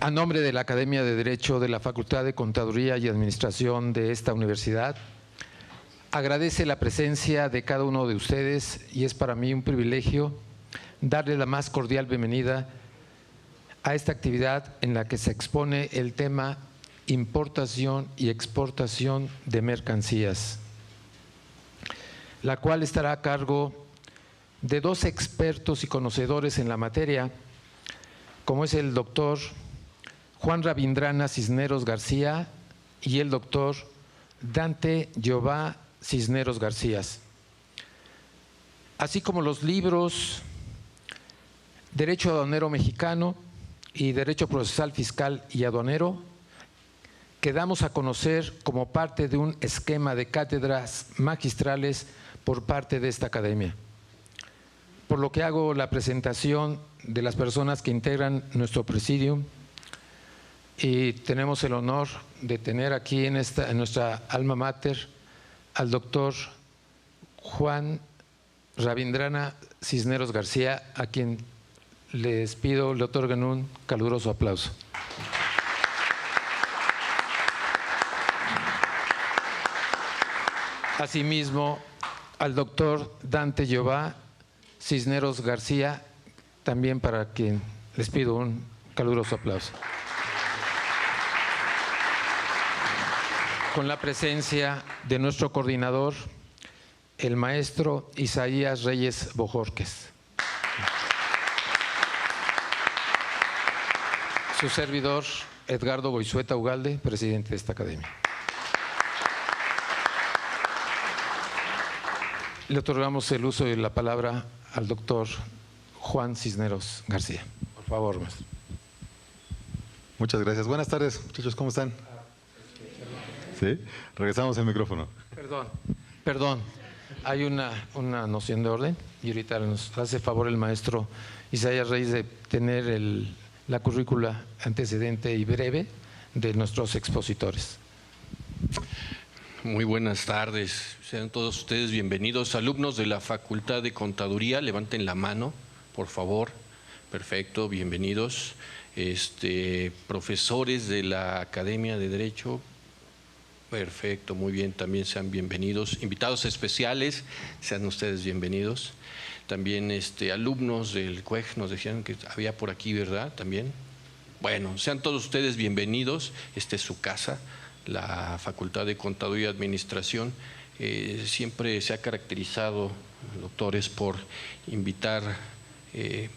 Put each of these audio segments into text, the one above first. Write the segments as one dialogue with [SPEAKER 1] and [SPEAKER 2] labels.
[SPEAKER 1] A nombre de la Academia de Derecho de la Facultad de Contaduría y Administración de esta universidad, agradece la presencia de cada uno de ustedes y es para mí un privilegio darle la más cordial bienvenida a esta actividad en la que se expone el tema importación y exportación de mercancías, la cual estará a cargo de dos expertos y conocedores en la materia, como es el doctor Juan Rabindrana Cisneros García y el doctor Dante Jehová Cisneros García, así como los libros Derecho Aduanero Mexicano y Derecho Procesal Fiscal y Aduanero, que damos a conocer como parte de un esquema de cátedras magistrales por parte de esta academia. Por lo que hago la presentación de las personas que integran nuestro presidium y tenemos el honor de tener aquí en nuestra alma mater al doctor Juan Rabindrana Cisneros García, a quien les pido le otorguen un caluroso aplauso. Asimismo, al doctor Dante Jehová Cisneros García, también para quien les pido un caluroso aplauso. Con la presencia de nuestro coordinador, el maestro Isaías Reyes Bojorquez. Su servidor, Edgardo Goizueta Ugalde, presidente de esta academia. Le otorgamos el uso de la palabra al doctor Juan Cisneros García. Por favor, maestro.
[SPEAKER 2] Muchas gracias. Buenas tardes, muchachos, ¿cómo están? ¿Sí? Regresamos el micrófono.
[SPEAKER 1] Perdón. Hay una noción de orden y ahorita nos hace favor el maestro Isaías Reyes de tener la currícula antecedente y breve de nuestros expositores.
[SPEAKER 3] Muy buenas tardes, sean todos ustedes bienvenidos. Alumnos de la Facultad de Contaduría, levanten la mano, por favor. Perfecto, bienvenidos. Profesores de la Academia de Derecho, perfecto, muy bien, también sean bienvenidos. Invitados especiales, sean ustedes bienvenidos. También alumnos del CUEG, nos decían que había por aquí, ¿verdad? También. Bueno, sean todos ustedes bienvenidos, esta es su casa. La Facultad de Contaduría y Administración siempre se ha caracterizado, doctores, por invitar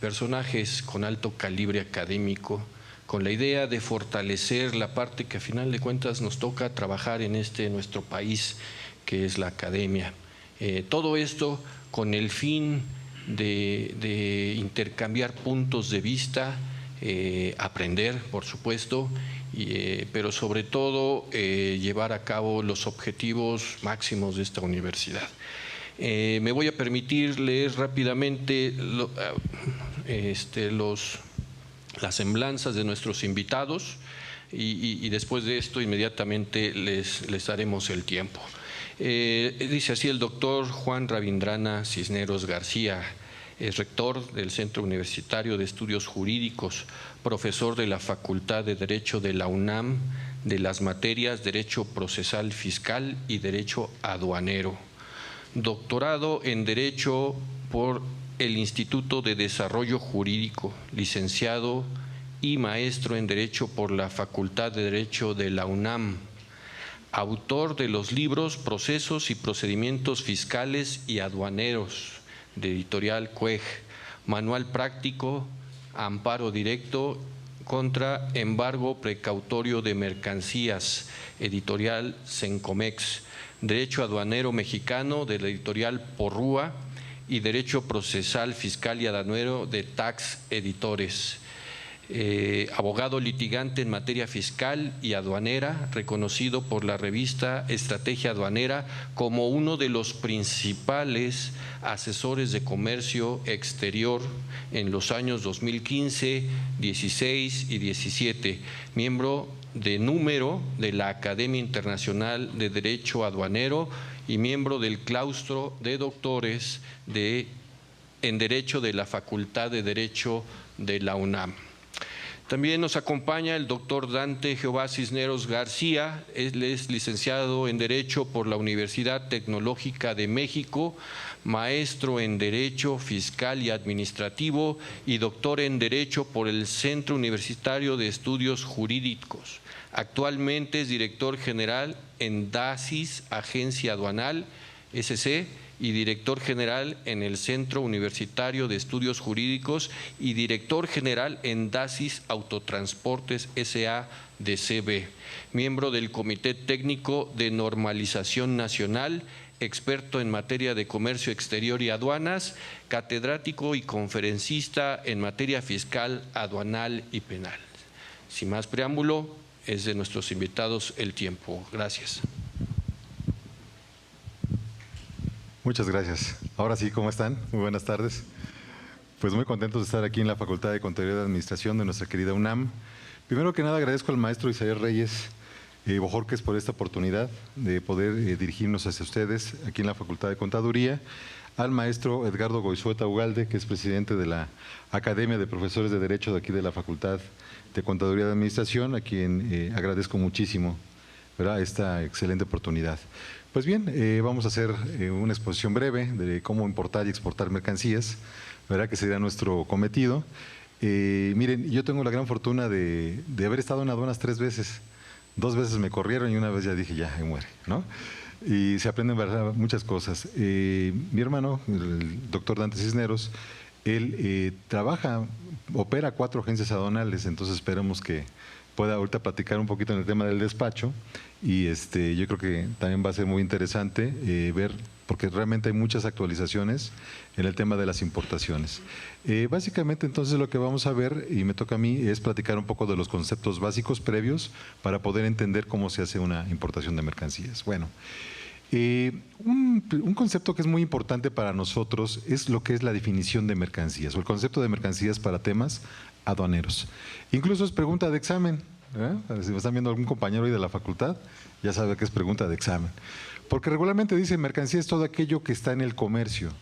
[SPEAKER 3] personajes con alto calibre académico, con la idea de fortalecer la parte que a final de cuentas nos toca trabajar en nuestro país, que es la academia. Todo esto con el fin de intercambiar puntos de vista, aprender, por supuesto, pero sobre todo llevar a cabo los objetivos máximos de esta universidad. Me voy a permitir leer rápidamente las semblanzas de nuestros invitados y después de esto inmediatamente les daremos el tiempo. Dice así el doctor Juan Rabindrana Cisneros García. Es rector del Centro Universitario de Estudios Jurídicos, profesor de la Facultad de Derecho de la UNAM, de las materias Derecho Procesal Fiscal y Derecho Aduanero. Doctorado en Derecho por el Instituto de Desarrollo Jurídico, licenciado y maestro en Derecho por la Facultad de Derecho de la UNAM. Autor de los libros Procesos y Procedimientos Fiscales y Aduaneros, de editorial CUEG, Manual Práctico, Amparo Directo contra Embargo Precautorio de Mercancías, editorial Sencomex, Derecho Aduanero Mexicano, de la editorial Porrúa, y Derecho Procesal Fiscal y Aduanero, de Tax Editores. Abogado litigante en materia fiscal y aduanera, reconocido por la revista Estrategia Aduanera como uno de los principales asesores de comercio exterior en los años 2015, 16 y 17, miembro de número de la Academia Internacional de Derecho Aduanero y miembro del claustro de doctores en Derecho de la Facultad de Derecho de la UNAM. También nos acompaña el doctor Dante Jehová Cisneros García. Él es licenciado en Derecho por la Universidad Tecnológica de México, maestro en Derecho Fiscal y Administrativo y doctor en Derecho por el Centro Universitario de Estudios Jurídicos. Actualmente es director general en DASIS, Agencia Aduanal, SC, y director general en el Centro Universitario de Estudios Jurídicos y director general en DASIS Autotransportes S.A. de CB. Miembro del Comité Técnico de Normalización Nacional, experto en materia de comercio exterior y aduanas, catedrático y conferencista en materia fiscal, aduanal y penal. Sin más preámbulo, es de nuestros invitados el tiempo. Gracias.
[SPEAKER 2] Muchas gracias. Ahora sí, ¿cómo están? Muy buenas tardes. Pues muy contentos de estar aquí en la Facultad de Contaduría y Administración de nuestra querida UNAM. Primero que nada agradezco al maestro Isaías Reyes Bojorquez por esta oportunidad de poder dirigirnos hacia ustedes aquí en la Facultad de Contaduría, al maestro Edgardo Goizueta Ugalde, que es presidente de la Academia de Profesores de Derecho de aquí de la Facultad de Contaduría y Administración, a quien agradezco muchísimo, ¿verdad?, esta excelente oportunidad. Pues bien, vamos a hacer una exposición breve de cómo importar y exportar mercancías, ¿verdad?, que sería nuestro cometido. Miren, yo tengo la gran fortuna de haber estado en aduanas 3 veces. 2 veces me corrieron y una vez ya dije, ya, ahí muere, ¿no? Y se aprenden, ¿verdad?, muchas cosas. Mi hermano, el doctor Dante Cisneros, él opera 4 agencias aduanales, entonces esperemos que pueda ahorita platicar un poquito en el tema del despacho y yo creo que también va a ser muy interesante ver, porque realmente hay muchas actualizaciones en el tema de las importaciones. Básicamente entonces lo que vamos a ver, y me toca a mí, es platicar un poco de los conceptos básicos previos para poder entender cómo se hace una importación de mercancías. Bueno, un concepto que es muy importante para nosotros es lo que es la definición de mercancías o el concepto de mercancías para temas aduaneros. Incluso es pregunta de examen, ¿eh? Si me están viendo algún compañero hoy de la facultad, ya sabe que es pregunta de examen. Porque regularmente dice mercancía es todo aquello que está en el comercio,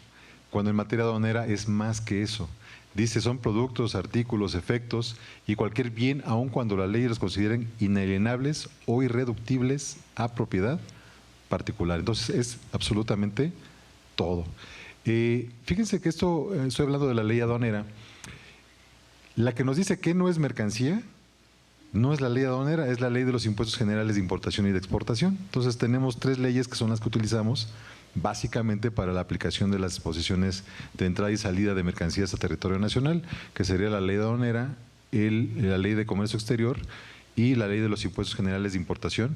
[SPEAKER 2] cuando en materia aduanera es más que eso. Dice son productos, artículos, efectos y cualquier bien, aun cuando la ley los consideren inalienables o irreductibles a propiedad particular. Entonces es absolutamente todo. Fíjense que esto, estoy hablando de la ley aduanera. La que nos dice que no es mercancía, no es la ley aduanera, es la ley de los impuestos generales de importación y de exportación. Entonces tenemos 3 leyes que son las que utilizamos básicamente para la aplicación de las disposiciones de entrada y salida de mercancías a territorio nacional, que sería la ley aduanera, la ley de comercio exterior y la ley de los impuestos generales de importación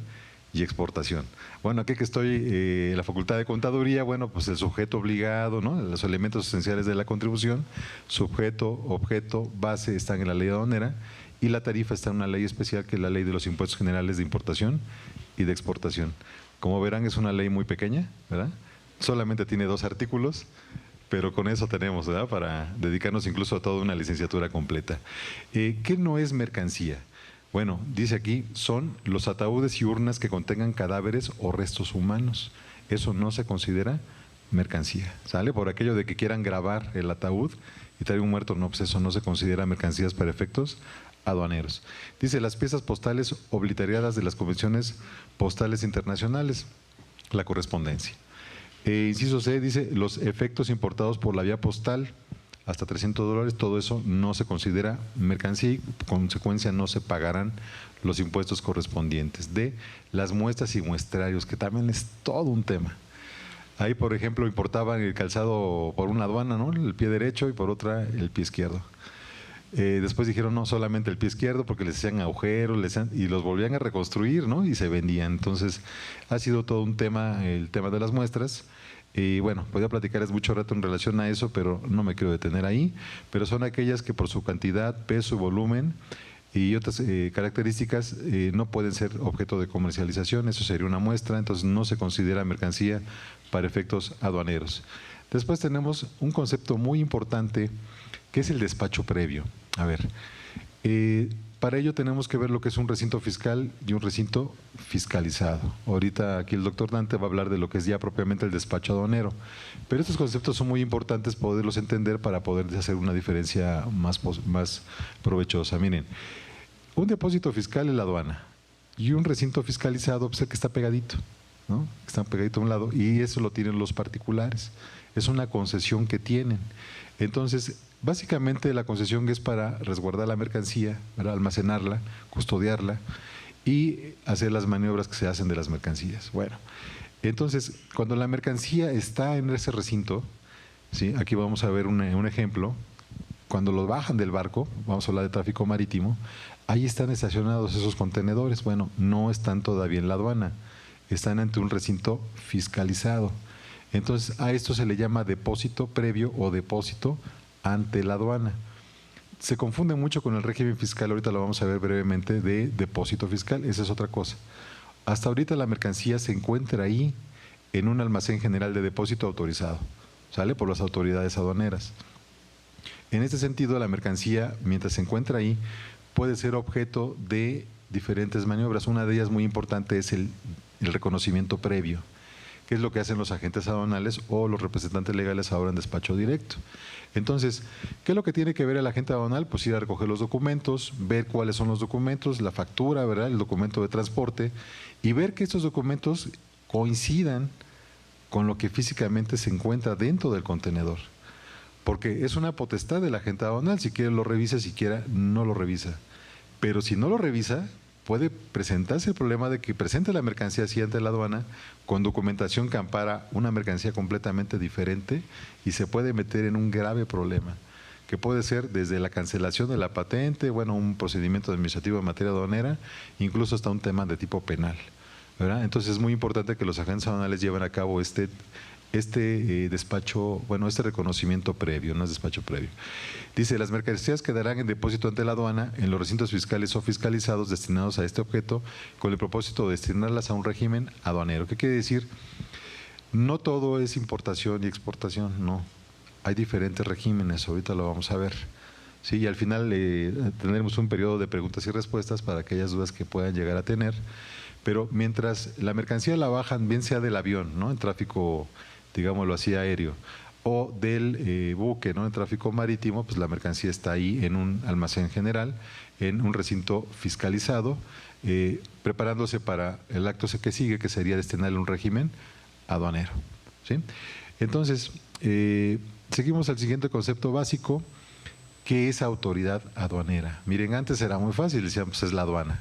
[SPEAKER 2] y exportación. Bueno, aquí que estoy en la Facultad de Contaduría, bueno, pues el sujeto obligado, ¿no?, los elementos esenciales de la contribución, sujeto, objeto, base están en la ley aduanera y la tarifa está en una ley especial que es la ley de los impuestos generales de importación y de exportación. Como verán, es una ley muy pequeña, ¿verdad? Solamente tiene 2 artículos, pero con eso tenemos, ¿verdad?, para dedicarnos incluso a toda una licenciatura completa. ¿Qué no es mercancía? Bueno, dice aquí, son los ataúdes y urnas que contengan cadáveres o restos humanos. Eso no se considera mercancía, ¿sale? Por aquello de que quieran grabar el ataúd y traer un muerto, no, pues eso no se considera mercancías para efectos aduaneros. Dice, las piezas postales obliteradas de las convenciones postales internacionales, la correspondencia. Inciso C dice, los efectos importados por la vía postal, hasta $300, todo eso no se considera mercancía y por consecuencia no se pagarán los impuestos correspondientes. D, las muestras y muestrarios, que también es todo un tema. Ahí, por ejemplo, importaban el calzado por una aduana, ¿no?, el pie derecho, y por otra el pie izquierdo. Después dijeron no, solamente el pie izquierdo, porque les hacían agujeros y los volvían a reconstruir, ¿no?, y se vendían. Entonces ha sido todo un tema, el tema de las muestras. Y bueno, podría platicarles mucho rato en relación a eso, pero no me quiero detener ahí. Pero son aquellas que por su cantidad, peso, volumen y otras características no pueden ser objeto de comercialización. Eso sería una muestra, entonces no se considera mercancía para efectos aduaneros. Después tenemos un concepto muy importante que es el despacho previo. A ver, para ello tenemos que ver lo que es un recinto fiscal y un recinto fiscalizado. Ahorita aquí el doctor Dante va a hablar de lo que es ya propiamente el despacho aduanero, pero estos conceptos son muy importantes poderlos entender para poder hacer una diferencia más provechosa. Miren, Un depósito fiscal es la aduana y un recinto fiscalizado pues, es el que está pegadito, ¿no? Está pegadito a un lado y eso lo tienen los particulares. Es una concesión que tienen. Entonces, básicamente la concesión es para resguardar la mercancía, para almacenarla, custodiarla y hacer las maniobras que se hacen de las mercancías. Bueno, entonces, cuando la mercancía está en ese recinto, ¿sí? Aquí vamos a ver un ejemplo. Cuando lo bajan del barco, vamos a hablar de tráfico marítimo, ahí están estacionados esos contenedores. Bueno, no están todavía en la aduana, están ante un recinto fiscalizado. Entonces, a esto se le llama depósito previo o depósito ante la aduana. Se confunde mucho con el régimen fiscal, ahorita lo vamos a ver brevemente, de depósito fiscal, esa es otra cosa. Hasta ahorita la mercancía se encuentra ahí en un almacén general de depósito autorizado, ¿sale? Por las autoridades aduaneras. En este sentido, la mercancía, mientras se encuentra ahí, puede ser objeto de diferentes maniobras. Una de ellas muy importante es el reconocimiento previo, que es lo que hacen los agentes aduanales o los representantes legales ahora en despacho directo. Entonces, ¿qué es lo que tiene que ver el agente aduanal? Pues ir a recoger los documentos, ver cuáles son los documentos, la factura, ¿verdad?, el documento de transporte, y ver que estos documentos coincidan con lo que físicamente se encuentra dentro del contenedor. Porque es una potestad del agente aduanal, si quiere lo revisa, si quiere no lo revisa. Pero si no lo revisa, puede presentarse el problema de que presente la mercancía así ante la aduana con documentación que ampara una mercancía completamente diferente y se puede meter en un grave problema, que puede ser desde la cancelación de la patente, bueno, un procedimiento administrativo en materia aduanera, incluso hasta un tema de tipo penal, ¿verdad? Entonces es muy importante que los agentes aduanales lleven a cabo este despacho, bueno, este reconocimiento previo, no es despacho previo. Dice, las mercancías quedarán en depósito ante la aduana en los recintos fiscales o fiscalizados destinados a este objeto con el propósito de destinarlas a un régimen aduanero. ¿Qué quiere decir? No todo es importación y exportación, no. Hay diferentes regímenes, ahorita lo vamos a ver. Sí, y al final tendremos un periodo de preguntas y respuestas para aquellas dudas que puedan llegar a tener. Pero mientras la mercancía la bajan, bien sea del avión, ¿no?, en tráfico, digámoslo así, aéreo, o del buque, ¿no?, en tráfico marítimo, pues la mercancía está ahí en un almacén general, en un recinto fiscalizado, preparándose para el acto que sigue, que sería destinarle un régimen aduanero, ¿sí? Entonces, seguimos al siguiente concepto básico, que es autoridad aduanera. Miren, antes era muy fácil, decíamos, pues es la aduana.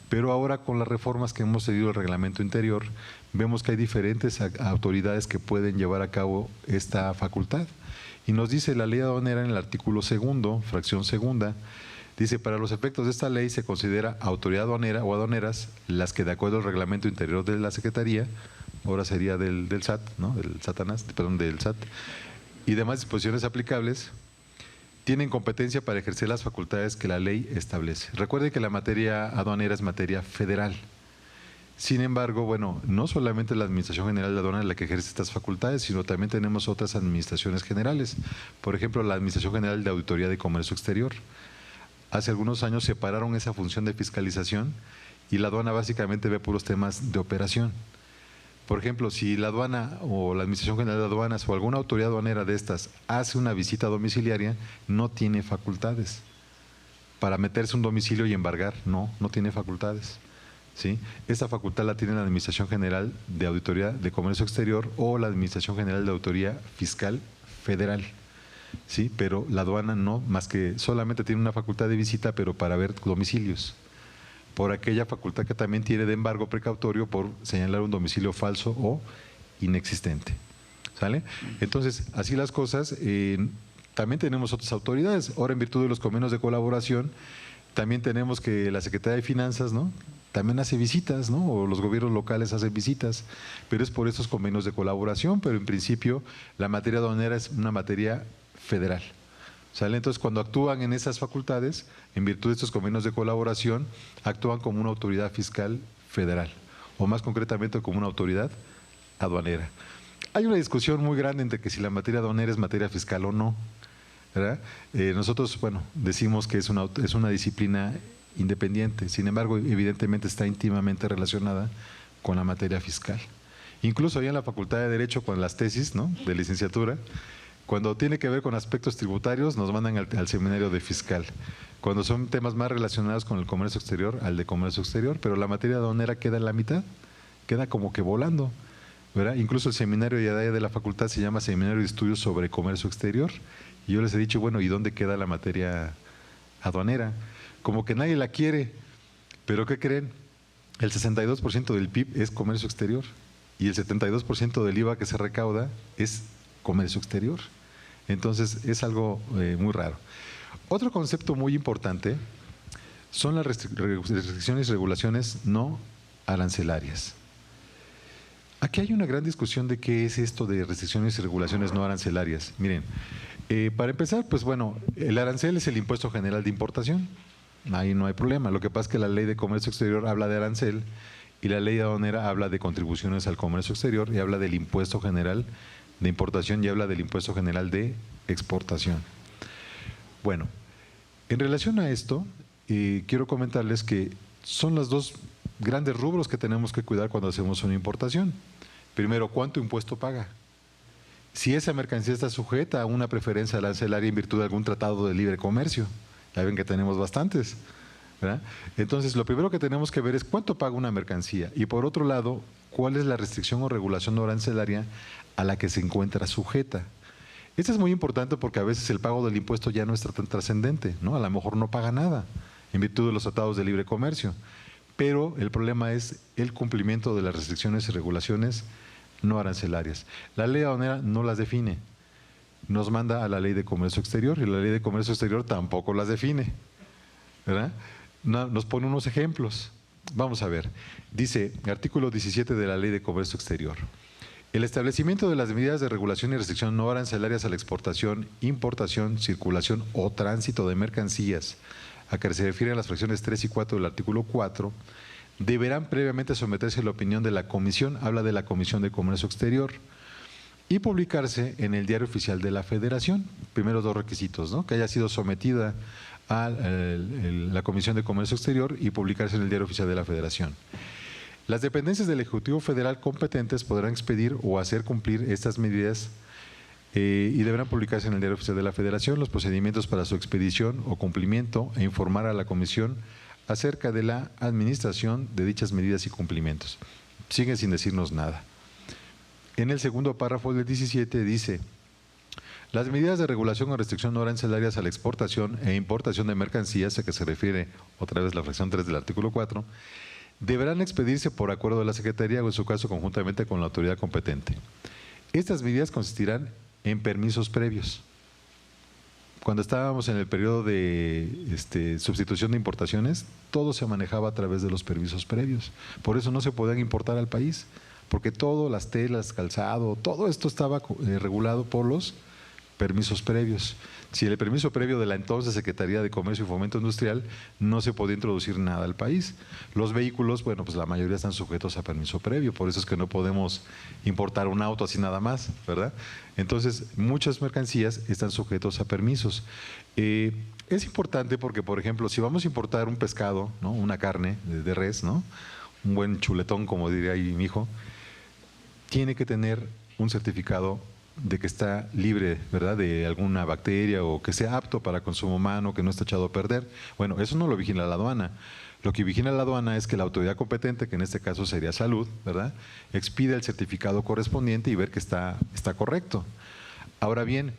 [SPEAKER 2] Pero ahora con las reformas que hemos seguido el reglamento interior, vemos que hay diferentes autoridades que pueden llevar a cabo esta facultad. Y nos dice la ley aduanera en el artículo 2, fracción segunda, dice, para los efectos de esta ley se considera autoridad aduanera o aduaneras las que de acuerdo al reglamento interior de la Secretaría, ahora sería del SAT, ¿no?, del SAT, y demás disposiciones aplicables, tienen competencia para ejercer las facultades que la ley establece. Recuerden que la materia aduanera es materia federal. Sin embargo, bueno, no solamente la Administración General de Aduana es la que ejerce estas facultades, sino también tenemos otras administraciones generales. Por ejemplo, la Administración General de Auditoría de Comercio Exterior. Hace algunos años separaron esa función de fiscalización y la aduana básicamente ve puros temas de operación. Por ejemplo, si la aduana o la Administración General de Aduanas o alguna autoridad aduanera de estas hace una visita domiciliaria, no tiene facultades. Para meterse un domicilio y embargar, no tiene facultades, ¿sí? Esta facultad la tiene la Administración General de Auditoría de Comercio Exterior o la Administración General de Auditoría Fiscal Federal, ¿sí? Pero la aduana no, más que solamente tiene una facultad de visita, pero para ver domicilios, por aquella facultad que también tiene de embargo precautorio por señalar un domicilio falso o inexistente, ¿sale? Entonces, así las cosas. También tenemos otras autoridades. Ahora, en virtud de los convenios de colaboración, también tenemos que la Secretaría de Finanzas, ¿no?, también hace visitas, ¿no?, o los gobiernos locales hacen visitas, pero es por estos convenios de colaboración, pero en principio la materia aduanera es una materia federal, ¿sale? Entonces, cuando actúan en esas facultades, en virtud de estos convenios de colaboración, actúan como una autoridad fiscal federal, o más concretamente como una autoridad aduanera. Hay una discusión muy grande entre que si la materia aduanera es materia fiscal o no, ¿verdad? Nosotros, bueno, decimos que es una disciplina independiente, sin embargo, evidentemente está íntimamente relacionada con la materia fiscal. Incluso ahí en la Facultad de Derecho, con las tesis, ¿no?, de licenciatura, Cuando tiene que ver con aspectos tributarios, nos mandan al seminario de fiscal. Cuando son temas más relacionados con el comercio exterior, al de comercio exterior, pero la materia aduanera queda en la mitad, queda como que volando, ¿verdad? Incluso el seminario de la facultad se llama Seminario de Estudios sobre Comercio Exterior. Y yo les he dicho, bueno, ¿y dónde queda la materia aduanera? Como que nadie la quiere, pero ¿qué creen? El 62% del PIB es comercio exterior y el 72% del IVA que se recauda es comercio exterior. Entonces es algo muy raro. Otro concepto muy importante son las restricciones y regulaciones no arancelarias. Aquí hay una gran discusión de qué es esto de restricciones y regulaciones no arancelarias. Miren, para empezar, pues bueno, el arancel es el impuesto general de importación. Ahí no hay problema. Lo que pasa es que la ley de comercio exterior habla de arancel y la ley aduanera habla de contribuciones al comercio exterior y habla del impuesto general de importación y habla del impuesto general de exportación. Bueno, en relación a esto, quiero comentarles que son los dos grandes rubros que tenemos que cuidar cuando hacemos una importación. Primero, ¿cuánto impuesto paga? Si esa mercancía está sujeta a una preferencia arancelaria en virtud de algún tratado de libre comercio. Ya ven que tenemos bastantes, ¿verdad? Entonces, lo primero que tenemos que ver es cuánto paga una mercancía y por otro lado, cuál es la restricción o regulación no arancelaria a la que se encuentra sujeta. Esto es muy importante porque a veces el pago del impuesto ya no es tan trascendente, ¿no? A lo mejor no paga nada en virtud de los tratados de libre comercio, pero el problema es el cumplimiento de las restricciones y regulaciones no arancelarias. La ley aduanera no las define. Nos manda a la Ley de Comercio Exterior y la Ley de Comercio Exterior tampoco las define, ¿verdad? Nos pone unos ejemplos. Vamos a ver. Dice, artículo 17 de la Ley de Comercio Exterior. El establecimiento de las medidas de regulación y restricción no arancelarias a la exportación, importación, circulación o tránsito de mercancías, a que se refieren las fracciones 3 y 4 del artículo 4, deberán previamente someterse a la opinión de la Comisión, habla de la Comisión de Comercio Exterior, y publicarse en el Diario Oficial de la Federación. Primero dos requisitos, ¿no? Que haya sido sometida a la Comisión de Comercio Exterior y publicarse en el Diario Oficial de la Federación. Las dependencias del Ejecutivo Federal competentes podrán expedir o hacer cumplir estas medidas y deberán publicarse en el Diario Oficial de la Federación los procedimientos para su expedición o cumplimiento e informar a la Comisión acerca de la administración de dichas medidas y cumplimientos. Sigue sin decirnos nada. En el segundo párrafo del 17 dice, las medidas de regulación o restricción no arancelarias a la exportación e importación de mercancías, a que se refiere otra vez la fracción 3 del artículo 4, deberán expedirse por acuerdo de la Secretaría o en su caso conjuntamente con la autoridad competente. Estas medidas consistirán en permisos previos. Cuando estábamos en el periodo de sustitución de importaciones, todo se manejaba a través de los permisos previos. Por eso no se podían importar al país, porque todo, las telas, calzado, todo esto estaba regulado por los permisos previos. Si el permiso previo de la entonces Secretaría de Comercio y Fomento Industrial, no se podía introducir nada al país. Los vehículos, bueno, pues la mayoría están sujetos a permiso previo, por eso es que no podemos importar un auto así nada más, ¿verdad? Entonces, muchas mercancías están sujetos a permisos. Es importante porque, por ejemplo, si vamos a importar un pescado, ¿no? Una carne de res, ¿no? Un buen chuletón, como diría ahí mi hijo, tiene que tener un certificado de que está libre, ¿verdad?, de alguna bacteria o que sea apto para consumo humano, que no está echado a perder. Bueno, eso no lo vigila la aduana. Lo que vigila la aduana es que la autoridad competente, que en este caso sería salud, ¿verdad?, expide el certificado correspondiente y ver que está correcto. Ahora bien,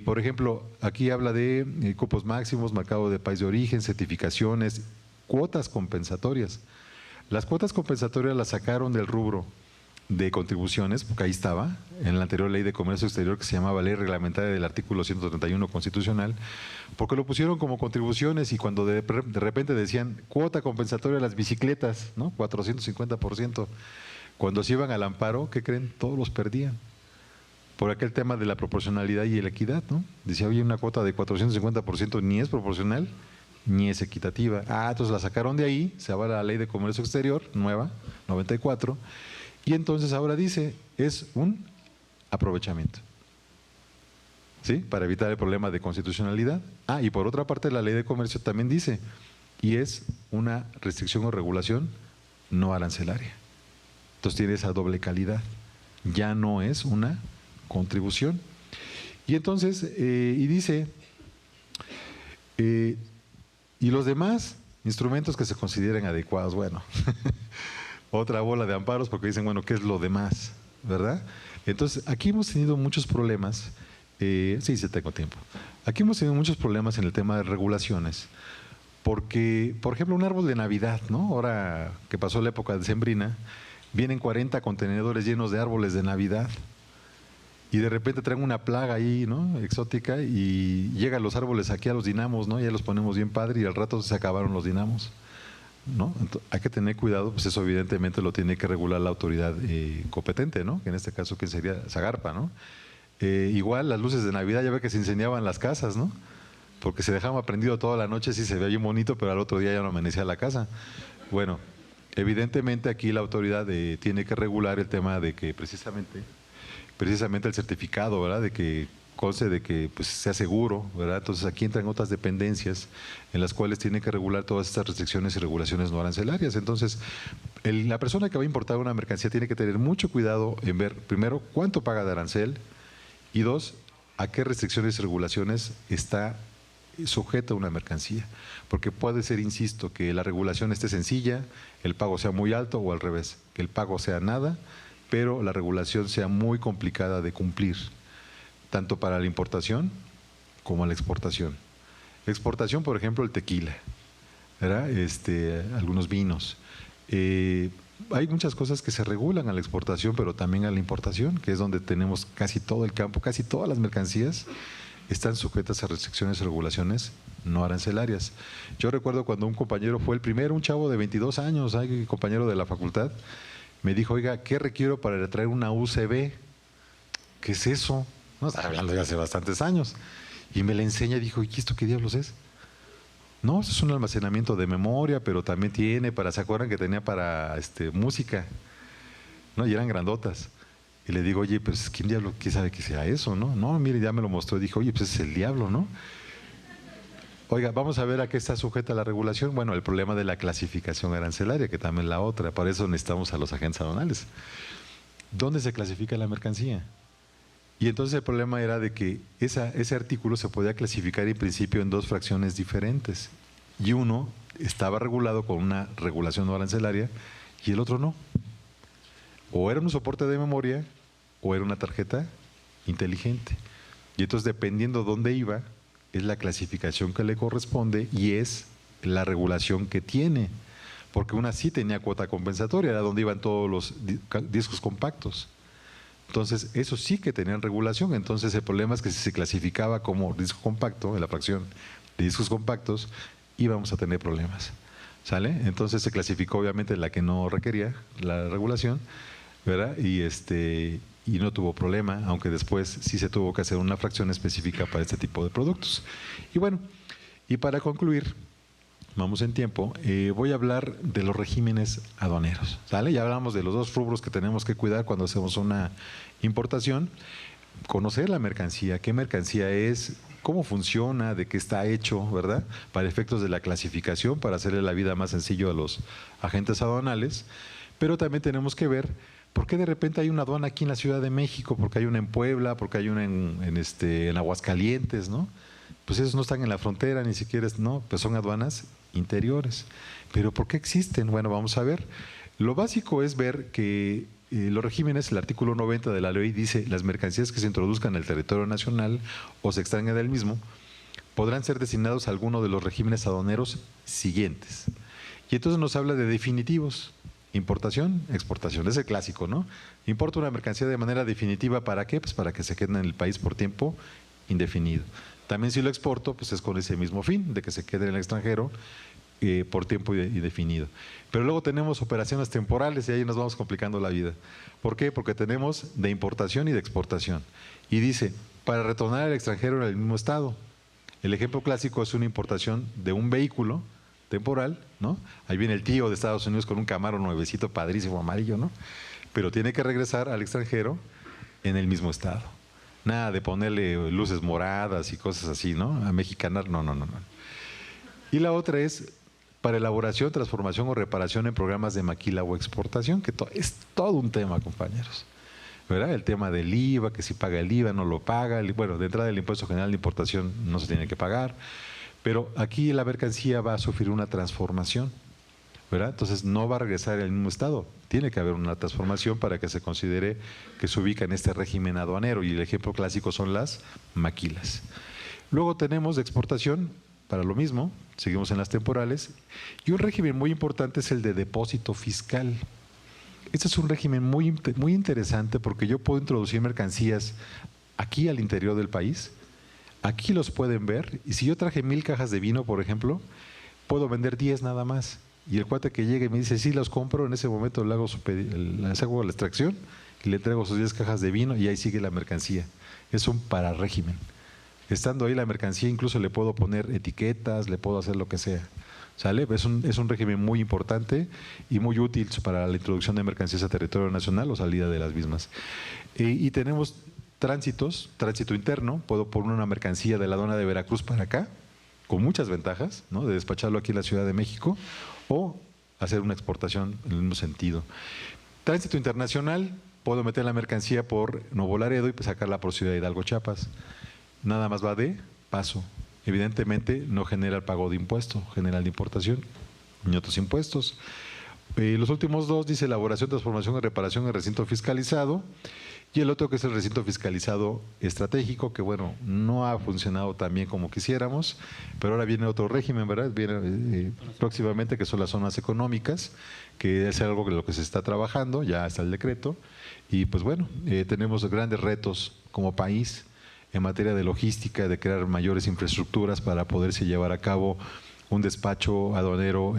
[SPEAKER 2] por ejemplo, aquí habla de cupos máximos, marcado de país de origen, certificaciones, cuotas compensatorias. Las cuotas compensatorias las sacaron del rubro de contribuciones, porque ahí estaba, en la anterior ley de comercio exterior que se llamaba ley reglamentaria del artículo 131 constitucional, porque lo pusieron como contribuciones y cuando de repente decían cuota compensatoria a las bicicletas, ¿no? 450%, cuando se iban al amparo, ¿qué creen? Todos los perdían. Por aquel tema de la proporcionalidad y la equidad, ¿no? Decía, oye, una cuota de 450% ni es proporcional ni es equitativa. Entonces la sacaron de ahí, se va a la ley de comercio exterior, nueva, 94, y entonces ahora dice, es un aprovechamiento, ¿sí? Para evitar el problema de constitucionalidad. Y por otra parte la ley de comercio también dice, y es una restricción o regulación no arancelaria. Entonces tiene esa doble calidad, ya no es una contribución. Y entonces, y dice, y los demás instrumentos que se consideren adecuados, bueno, otra bola de amparos porque dicen, bueno, ¿qué es lo demás? ¿Verdad? Entonces, aquí hemos tenido muchos problemas, sí, tengo tiempo. Aquí hemos tenido muchos problemas en el tema de regulaciones, porque, por ejemplo, un árbol de Navidad, ¿no? Ahora que pasó la época decembrina, vienen 40 contenedores llenos de árboles de Navidad y de repente traen una plaga ahí, ¿no? Exótica, y llegan los árboles aquí a los dinamos, ¿no? Ya los ponemos bien padre y al rato se acabaron los dinamos, ¿no? Entonces, hay que tener cuidado, pues eso evidentemente lo tiene que regular la autoridad competente, ¿no? Que en este caso que sería Zagarpa, ¿no? Igual las luces de Navidad, ya ve que se incendiaban las casas, ¿no? Porque se dejaba prendido toda la noche, sí se veía bien bonito, pero al otro día ya no amanecía la casa. Bueno, evidentemente aquí la autoridad tiene que regular el tema de que precisamente el certificado, ¿verdad? De que conste de que pues, sea seguro, ¿verdad? Entonces aquí entran otras dependencias en las cuales tiene que regular todas estas restricciones y regulaciones no arancelarias. Entonces, la persona que va a importar una mercancía tiene que tener mucho cuidado en ver, primero, cuánto paga de arancel y dos, a qué restricciones y regulaciones está sujeta una mercancía. Porque puede ser, insisto, que la regulación esté sencilla, el pago sea muy alto o al revés, que el pago sea nada, pero la regulación sea muy complicada de cumplir, tanto para la importación como la exportación. Exportación, por ejemplo, el tequila, ¿verdad? Algunos vinos. Hay muchas cosas que se regulan a la exportación, pero también a la importación, que es donde tenemos casi todo el campo, casi todas las mercancías están sujetas a restricciones y regulaciones no arancelarias. Yo recuerdo cuando un compañero fue el primero, un chavo de 22 años, un compañero de la facultad, me dijo, oiga, ¿qué requiero para traer una UCB? ¿Qué es eso? No, estaba hablando de hace bastantes años. Y me la enseña y dijo, ¿y esto qué diablos es? No, eso es un almacenamiento de memoria, pero también tiene para, ¿se acuerdan que tenía para música? ¿No? Y eran grandotas. Y le digo, oye, pues ¿quién diablo qué sabe que sea eso? No, no, mire, ya me lo mostró. Dijo, oye, pues es el diablo, ¿no? Oiga, vamos a ver a qué está sujeta la regulación. Bueno, el problema de la clasificación arancelaria, que también la otra. Para eso necesitamos a los agentes aduanales. ¿Dónde se clasifica la mercancía? Y entonces el problema era de que ese artículo se podía clasificar en principio en dos fracciones diferentes. Y uno estaba regulado con una regulación no arancelaria y el otro no. O era un soporte de memoria o era una tarjeta inteligente. Y entonces dependiendo dónde iba, es la clasificación que le corresponde y es la regulación que tiene. Porque una sí tenía cuota compensatoria, era donde iban todos los discos compactos. Entonces, eso sí que tenían regulación. Entonces, el problema es que si se clasificaba como disco compacto, en la fracción de discos compactos, íbamos a tener problemas. ¿Sale? Entonces, se clasificó obviamente la que no requería la regulación, ¿verdad? Y no tuvo problema, aunque después sí se tuvo que hacer una fracción específica para este tipo de productos. Y bueno, y para concluir, vamos en tiempo, voy a hablar de los regímenes aduaneros, ¿sale? Ya hablamos de los dos rubros que tenemos que cuidar cuando hacemos una importación, conocer la mercancía, qué mercancía es, cómo funciona, de qué está hecho, ¿verdad? Para efectos de la clasificación, para hacerle la vida más sencillo a los agentes aduanales, pero también tenemos que ver por qué de repente hay una aduana aquí en la Ciudad de México, porque hay una en Puebla, porque hay una en Aguascalientes, ¿no? Pues esos no están en la frontera, ni siquiera, no, pues son aduanas interiores. ¿Pero por qué existen? Bueno, vamos a ver. Lo básico es ver que los regímenes, el artículo 90 de la ley dice, las mercancías que se introduzcan en el territorio nacional o se extrañan del mismo, podrán ser designados a alguno de los regímenes aduaneros siguientes. Y entonces nos habla de definitivos. Importación, exportación, es el clásico, ¿no? Importo una mercancía de manera definitiva, ¿para qué? Pues para que se quede en el país por tiempo indefinido. También si lo exporto, pues es con ese mismo fin, de que se quede en el extranjero por tiempo indefinido. Pero luego tenemos operaciones temporales y ahí nos vamos complicando la vida. ¿Por qué? Porque tenemos de importación y de exportación. Y dice, para retornar al extranjero en el mismo estado. El ejemplo clásico es una importación de un vehículo temporal, ¿no? Ahí viene el tío de Estados Unidos con un Camaro nuevecito, padrísimo, amarillo, ¿no? Pero tiene que regresar al extranjero en el mismo estado. Nada de ponerle luces moradas y cosas así, ¿no? A mexicanar, no. Y la otra es para elaboración, transformación o reparación en programas de maquila o exportación, que es todo un tema, compañeros. ¿verdad? El tema del IVA, que si paga el IVA, no lo paga. Bueno, de entrada el impuesto general de importación no se tiene que pagar, pero aquí la mercancía va a sufrir una transformación, ¿verdad? Entonces no va a regresar al mismo estado. Tiene que haber una transformación para que se considere que se ubica en este régimen aduanero, y el ejemplo clásico son las maquilas. Luego tenemos de exportación, para lo mismo, seguimos en las temporales, y un régimen muy importante es el de depósito fiscal. Este es un régimen muy interesante porque yo puedo introducir mercancías aquí al interior del país, aquí los pueden ver, y si yo traje 1000 cajas de vino, por ejemplo, puedo vender 10 nada más. Y el cuate que llegue y me dice, sí, los compro, en ese momento le hago la extracción y le entrego sus 10 cajas de vino y ahí sigue la mercancía. Es un pararégimen. Estando ahí la mercancía, incluso le puedo poner etiquetas, le puedo hacer lo que sea. ¿Sale? Es un régimen muy importante y muy útil para la introducción de mercancías a territorio nacional o salida de las mismas. Y tenemos tránsito interno. Puedo poner una mercancía de la aduana de Veracruz para acá, con muchas ventajas, ¿no? De despacharlo aquí en la Ciudad de México, o hacer una exportación en el mismo sentido. Tránsito internacional, puedo meter la mercancía por Nuevo Laredo y sacarla por Ciudad Hidalgo, Chiapas. Nada más va de paso. Evidentemente no genera el pago de impuesto general de importación ni otros impuestos. Los últimos dos dice elaboración, transformación y reparación en recinto fiscalizado, y el otro que es el recinto fiscalizado estratégico, que bueno, no ha funcionado tan bien como quisiéramos, pero ahora viene otro régimen, ¿verdad? Viene próximamente, que son las zonas económicas, que es algo de lo que se está trabajando, ya está el decreto, y pues bueno, tenemos grandes retos como país en materia de logística, de crear mayores infraestructuras para poderse llevar a cabo un despacho aduanero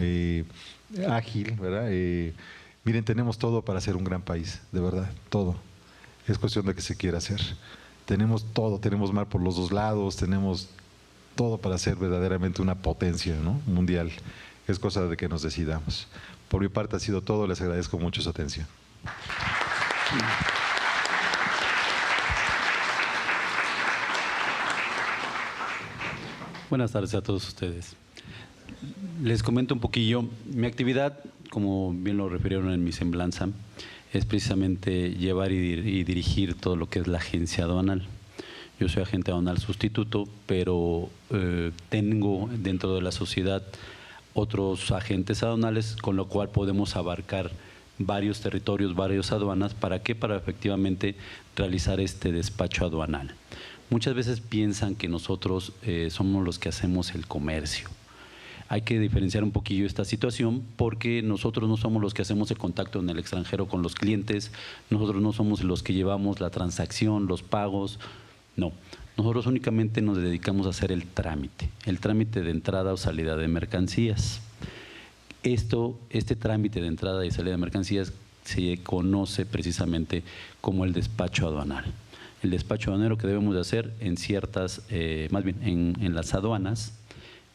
[SPEAKER 2] ágil, ¿verdad? Miren, tenemos todo para ser un gran país, de verdad, todo. Es cuestión de que se quiera hacer. Tenemos todo, tenemos mar por los dos lados, tenemos todo para ser verdaderamente una potencia, ¿no? Mundial. Es cosa de que nos decidamos. Por mi parte ha sido todo, les agradezco mucho su atención.
[SPEAKER 4] Buenas tardes a todos ustedes. Les comento un poquillo. Mi actividad, como bien lo refirieron en mi semblanza, es precisamente llevar y dirigir todo lo que es la agencia aduanal. Yo soy agente aduanal sustituto, pero tengo dentro de la sociedad otros agentes aduanales, con lo cual podemos abarcar varios territorios, varias aduanas. ¿Para qué? Para efectivamente realizar este despacho aduanal. Muchas veces piensan que nosotros somos los que hacemos el comercio. Hay que diferenciar un poquillo esta situación, porque nosotros no somos los que hacemos el contacto en el extranjero con los clientes, nosotros no somos los que llevamos la transacción, los pagos, no. Nosotros únicamente nos dedicamos a hacer el trámite de entrada o salida de mercancías. Este trámite de entrada y salida de mercancías se conoce precisamente como el despacho aduanal. El despacho aduanero que debemos de hacer en ciertas, más bien en las aduanas,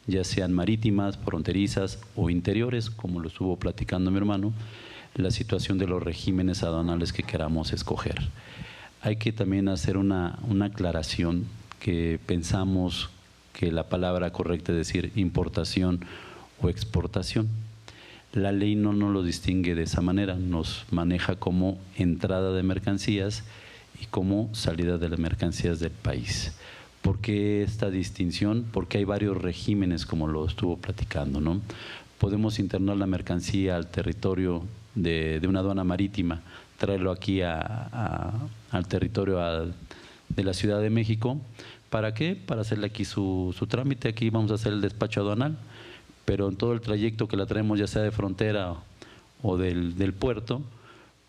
[SPEAKER 4] ya sean marítimas, fronterizas o interiores, como lo estuvo platicando mi hermano, la situación de los regímenes aduanales que queramos escoger. Hay que también hacer una aclaración, que pensamos que la palabra correcta es decir importación o exportación. La ley no nos lo distingue de esa manera, nos maneja como entrada de mercancías y como salida de las mercancías del país. ¿Por qué esta distinción? Porque hay varios regímenes, como lo estuvo platicando, ¿no? Podemos internar la mercancía al territorio de una aduana marítima, traerlo aquí al territorio de la Ciudad de México. ¿Para qué? Para hacerle aquí su trámite. Aquí vamos a hacer el despacho aduanal, pero en todo el trayecto que la traemos, ya sea de frontera o del puerto,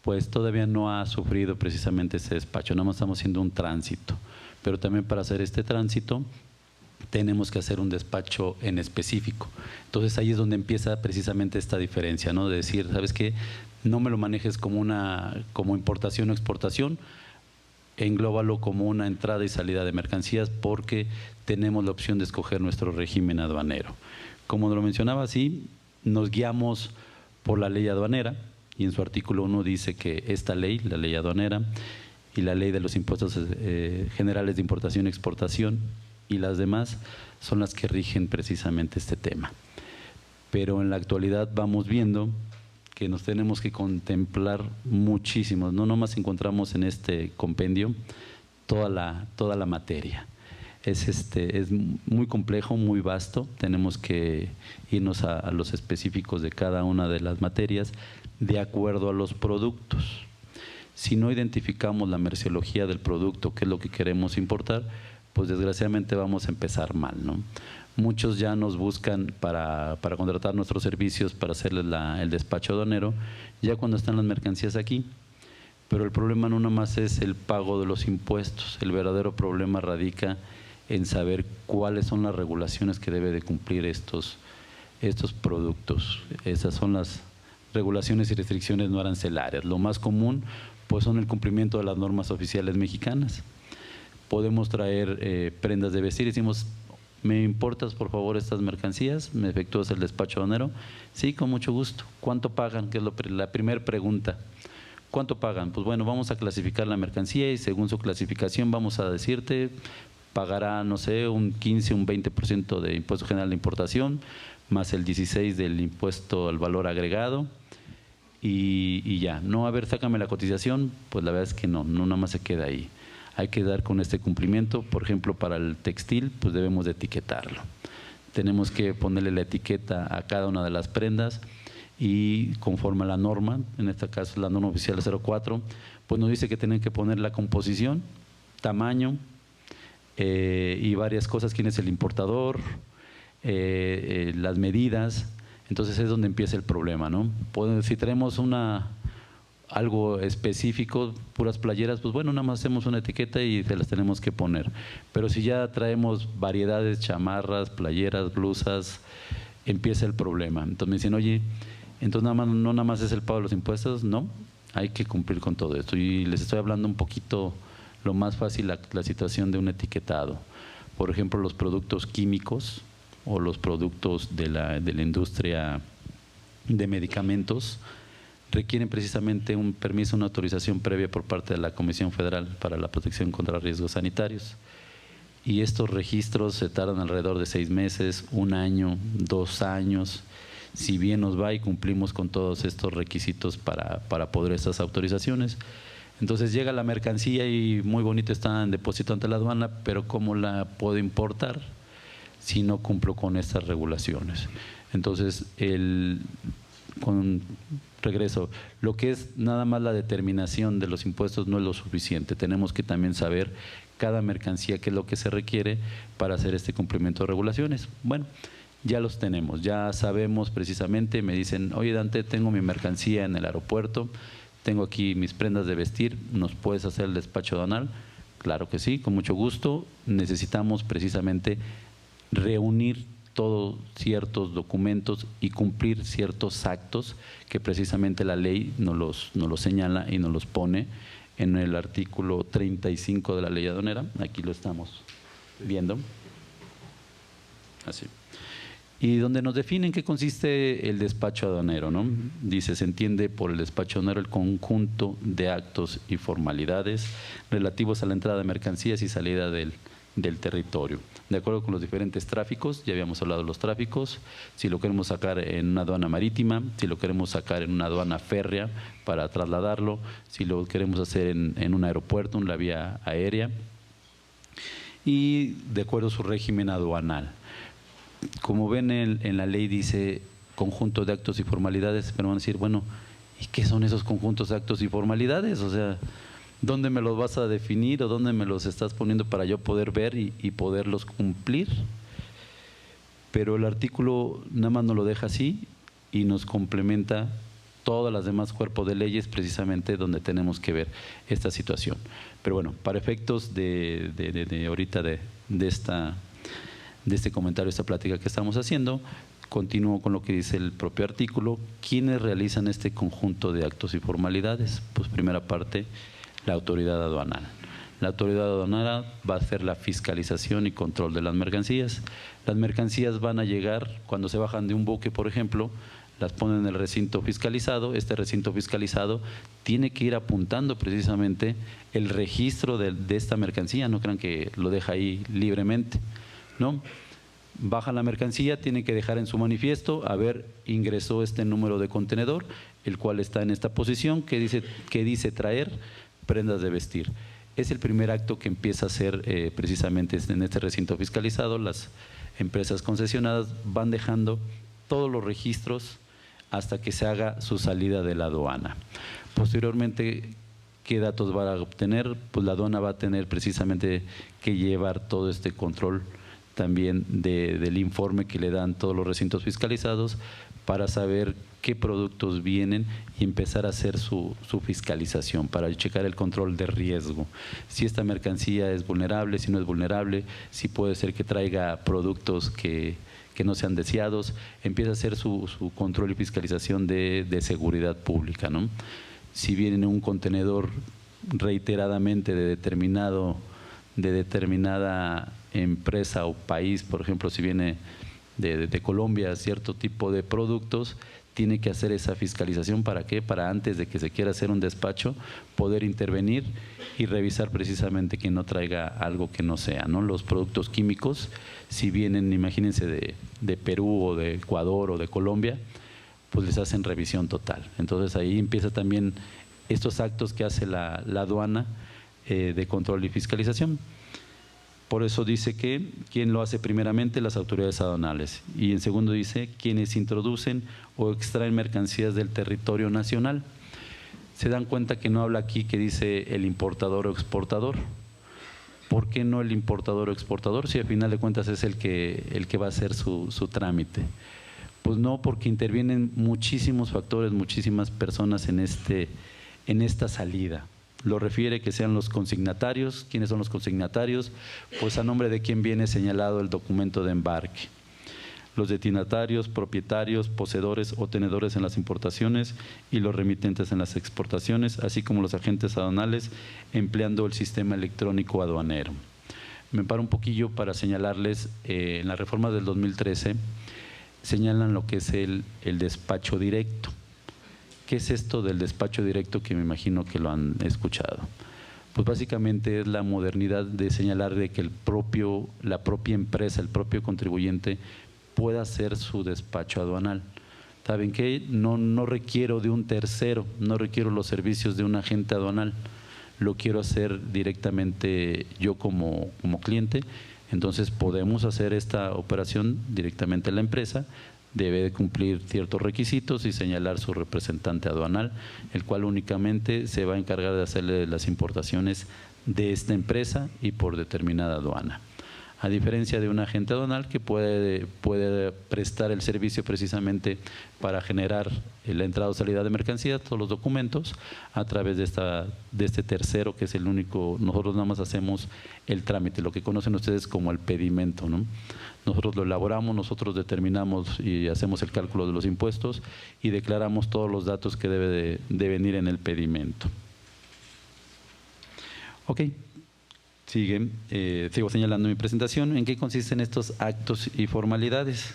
[SPEAKER 4] pues todavía no ha sufrido precisamente ese despacho, nada más estamos haciendo un tránsito. Pero también para hacer este tránsito tenemos que hacer un despacho en específico. Entonces ahí es donde empieza precisamente esta diferencia, ¿no? De decir, ¿sabes qué? No me lo manejes como importación o exportación, englóbalo como una entrada y salida de mercancías, porque tenemos la opción de escoger nuestro régimen aduanero. Como lo mencionaba, sí, nos guiamos por la ley aduanera, y en su artículo 1 dice que esta ley, la ley aduanera, y la ley de los impuestos generales de importación y exportación y las demás son las que rigen precisamente este tema. Pero en la actualidad vamos viendo que nos tenemos que contemplar muchísimo. No nomás encontramos en este compendio toda la materia. Es muy complejo, muy vasto. Tenemos que irnos a los específicos de cada una de las materias de acuerdo a los productos. Si no identificamos la merciología del producto, que es lo que queremos importar, pues desgraciadamente vamos a empezar mal, ¿no? Muchos ya nos buscan para contratar nuestros servicios, para hacerles el despacho aduanero, ya cuando están las mercancías aquí. Pero el problema no nada más es el pago de los impuestos. El verdadero problema radica en saber cuáles son las regulaciones que debe de cumplir estos productos. Esas son las regulaciones y restricciones no arancelarias. Lo más común pues son el cumplimiento de las normas oficiales mexicanas. Podemos traer prendas de vestir y decimos, ¿me importas por favor estas mercancías? ¿Me efectúas el despacho aduanero? Sí, con mucho gusto. ¿Cuánto pagan? Que es la primera pregunta. ¿Cuánto pagan? Pues bueno, vamos a clasificar la mercancía y según su clasificación vamos a decirte, pagará, no sé, un 15, un 20% de impuesto general de importación, más el 16% del impuesto al valor agregado. Y ya, no, a ver, sácame la cotización, pues la verdad es que no nada más se queda ahí. Hay que dar con este cumplimiento. Por ejemplo, para el textil, pues debemos de etiquetarlo. Tenemos que ponerle la etiqueta a cada una de las prendas y conforme a la norma, en este caso la norma oficial 04, pues nos dice que tienen que poner la composición, tamaño y varias cosas, quién es el importador, las medidas. Entonces es donde empieza el problema, ¿no? Si tenemos algo específico, puras playeras, pues bueno, nada más hacemos una etiqueta y se las tenemos que poner. Pero si ya traemos variedades, chamarras, playeras, blusas, empieza el problema. Entonces me dicen, oye, entonces no nada más es el pago de los impuestos, no, hay que cumplir con todo esto. Y les estoy hablando un poquito, lo más fácil, la situación de un etiquetado. Por ejemplo, los productos químicos o los productos de la industria de medicamentos requieren precisamente un permiso, una autorización previa por parte de la Comisión Federal para la Protección contra Riesgos Sanitarios. Y estos registros se tardan alrededor de 6 meses, 1 año, 2 años, si bien nos va y cumplimos con todos estos requisitos para poder estas autorizaciones. Entonces llega la mercancía y muy bonito está en depósito ante la aduana, pero ¿cómo la puedo importar si no cumplo con estas regulaciones? Entonces, regreso, lo que es nada más la determinación de los impuestos no es lo suficiente. Tenemos que también saber cada mercancía qué es lo que se requiere para hacer este cumplimiento de regulaciones. Bueno, ya los tenemos, ya sabemos precisamente, me dicen, oye Dante, tengo mi mercancía en el aeropuerto, tengo aquí mis prendas de vestir, ¿nos puedes hacer el despacho aduanal? Claro que sí, con mucho gusto. Necesitamos precisamente reunir todos ciertos documentos y cumplir ciertos actos que precisamente la ley nos los señala y nos los pone en el artículo 35 de la ley aduanera. Aquí lo estamos viendo. Así. Y donde nos definen qué consiste el despacho aduanero, ¿no? Dice, se entiende por el despacho aduanero el conjunto de actos y formalidades relativos a la entrada de mercancías y salida del territorio. De acuerdo con los diferentes tráficos, ya habíamos hablado de los tráficos, si lo queremos sacar en una aduana marítima, si lo queremos sacar en una aduana férrea para trasladarlo, si lo queremos hacer en un aeropuerto, en la vía aérea, y de acuerdo a su régimen aduanal. Como ven en la ley dice conjunto de actos y formalidades, pero van a decir, bueno, ¿y qué son esos conjuntos de actos y formalidades? O sea, ¿dónde me los vas a definir o dónde me los estás poniendo para yo poder ver y poderlos cumplir? Pero el artículo nada más nos lo deja así y nos complementa todas las demás cuerpos de leyes precisamente donde tenemos que ver esta situación. Pero bueno, para efectos de ahorita de este comentario, esta plática que estamos haciendo, continúo con lo que dice el propio artículo. ¿Quiénes realizan este conjunto de actos y formalidades? Pues primera parte, la autoridad aduanal. La autoridad aduanal va a hacer la fiscalización y control de las mercancías. Las mercancías van a llegar, cuando se bajan de un buque, por ejemplo, las ponen en el recinto fiscalizado. Este recinto fiscalizado tiene que ir apuntando precisamente el registro de esta mercancía, no crean que lo deja ahí libremente, ¿no? Baja la mercancía, tiene que dejar en su manifiesto, ingresó este número de contenedor, el cual está en esta posición, que dice traer prendas de vestir. Es el primer acto que empieza a hacer precisamente en este recinto fiscalizado. Las empresas concesionadas van dejando todos los registros hasta que se haga su salida de la aduana. Posteriormente, ¿qué datos va a obtener? Pues la aduana va a tener precisamente que llevar todo este control también del informe que le dan todos los recintos fiscalizados para saber qué productos vienen y empezar a hacer su fiscalización para checar el control de riesgo. Si esta mercancía es vulnerable, si no es vulnerable, si puede ser que traiga productos que no sean deseados, empieza a hacer su control y fiscalización de seguridad pública, ¿no? Si viene en un contenedor reiteradamente de determinada empresa o país, por ejemplo, si viene de Colombia cierto tipo de productos, tiene que hacer esa fiscalización. ¿Para qué? Para antes de que se quiera hacer un despacho, poder intervenir y revisar precisamente que no traiga algo que no sea, ¿no? Los productos químicos, si vienen, imagínense, de Perú o de Ecuador o de Colombia, pues les hacen revisión total. Entonces ahí empieza también estos actos que hace la aduana de control y fiscalización. Por eso dice que ¿quién lo hace? Primeramente las autoridades aduanales, y en segundo dice quienes introducen o extraen mercancías del territorio nacional. Se dan cuenta que no habla aquí que dice el importador o exportador. ¿Por qué no el importador o exportador? Si al final de cuentas es el que va a hacer su trámite. Pues no, porque intervienen muchísimos factores, muchísimas personas en esta salida. Lo refiere que sean los consignatarios. ¿Quiénes son los consignatarios? Pues a nombre de quién viene señalado el documento de embarque. Los destinatarios, propietarios, poseedores o tenedores en las importaciones y los remitentes en las exportaciones, así como los agentes aduanales empleando el sistema electrónico aduanero. Me paro un poquillo para señalarles, en la reforma del 2013 señalan lo que es el despacho directo. ¿Qué es esto del despacho directo? Que me imagino que lo han escuchado. Pues básicamente es la modernidad de señalar de que la propia empresa, el propio contribuyente pueda hacer su despacho aduanal. ¿Saben qué? No requiero de un tercero, no requiero los servicios de un agente aduanal, lo quiero hacer directamente yo como cliente. Entonces podemos hacer esta operación directamente en la empresa. Debe de cumplir ciertos requisitos y señalar su representante aduanal, el cual únicamente se va a encargar de hacerle las importaciones de esta empresa y por determinada aduana. A diferencia de un agente aduanal que puede prestar el servicio precisamente para generar la entrada o salida de mercancías, todos los documentos, a través de este tercero, que es el único. Nosotros nada más hacemos el trámite, lo que conocen ustedes como el pedimento, ¿no? Nosotros lo elaboramos, nosotros determinamos y hacemos el cálculo de los impuestos y declaramos todos los datos que debe de venir en el pedimento. Ok. Sigo señalando mi presentación. ¿En qué consisten estos actos y formalidades?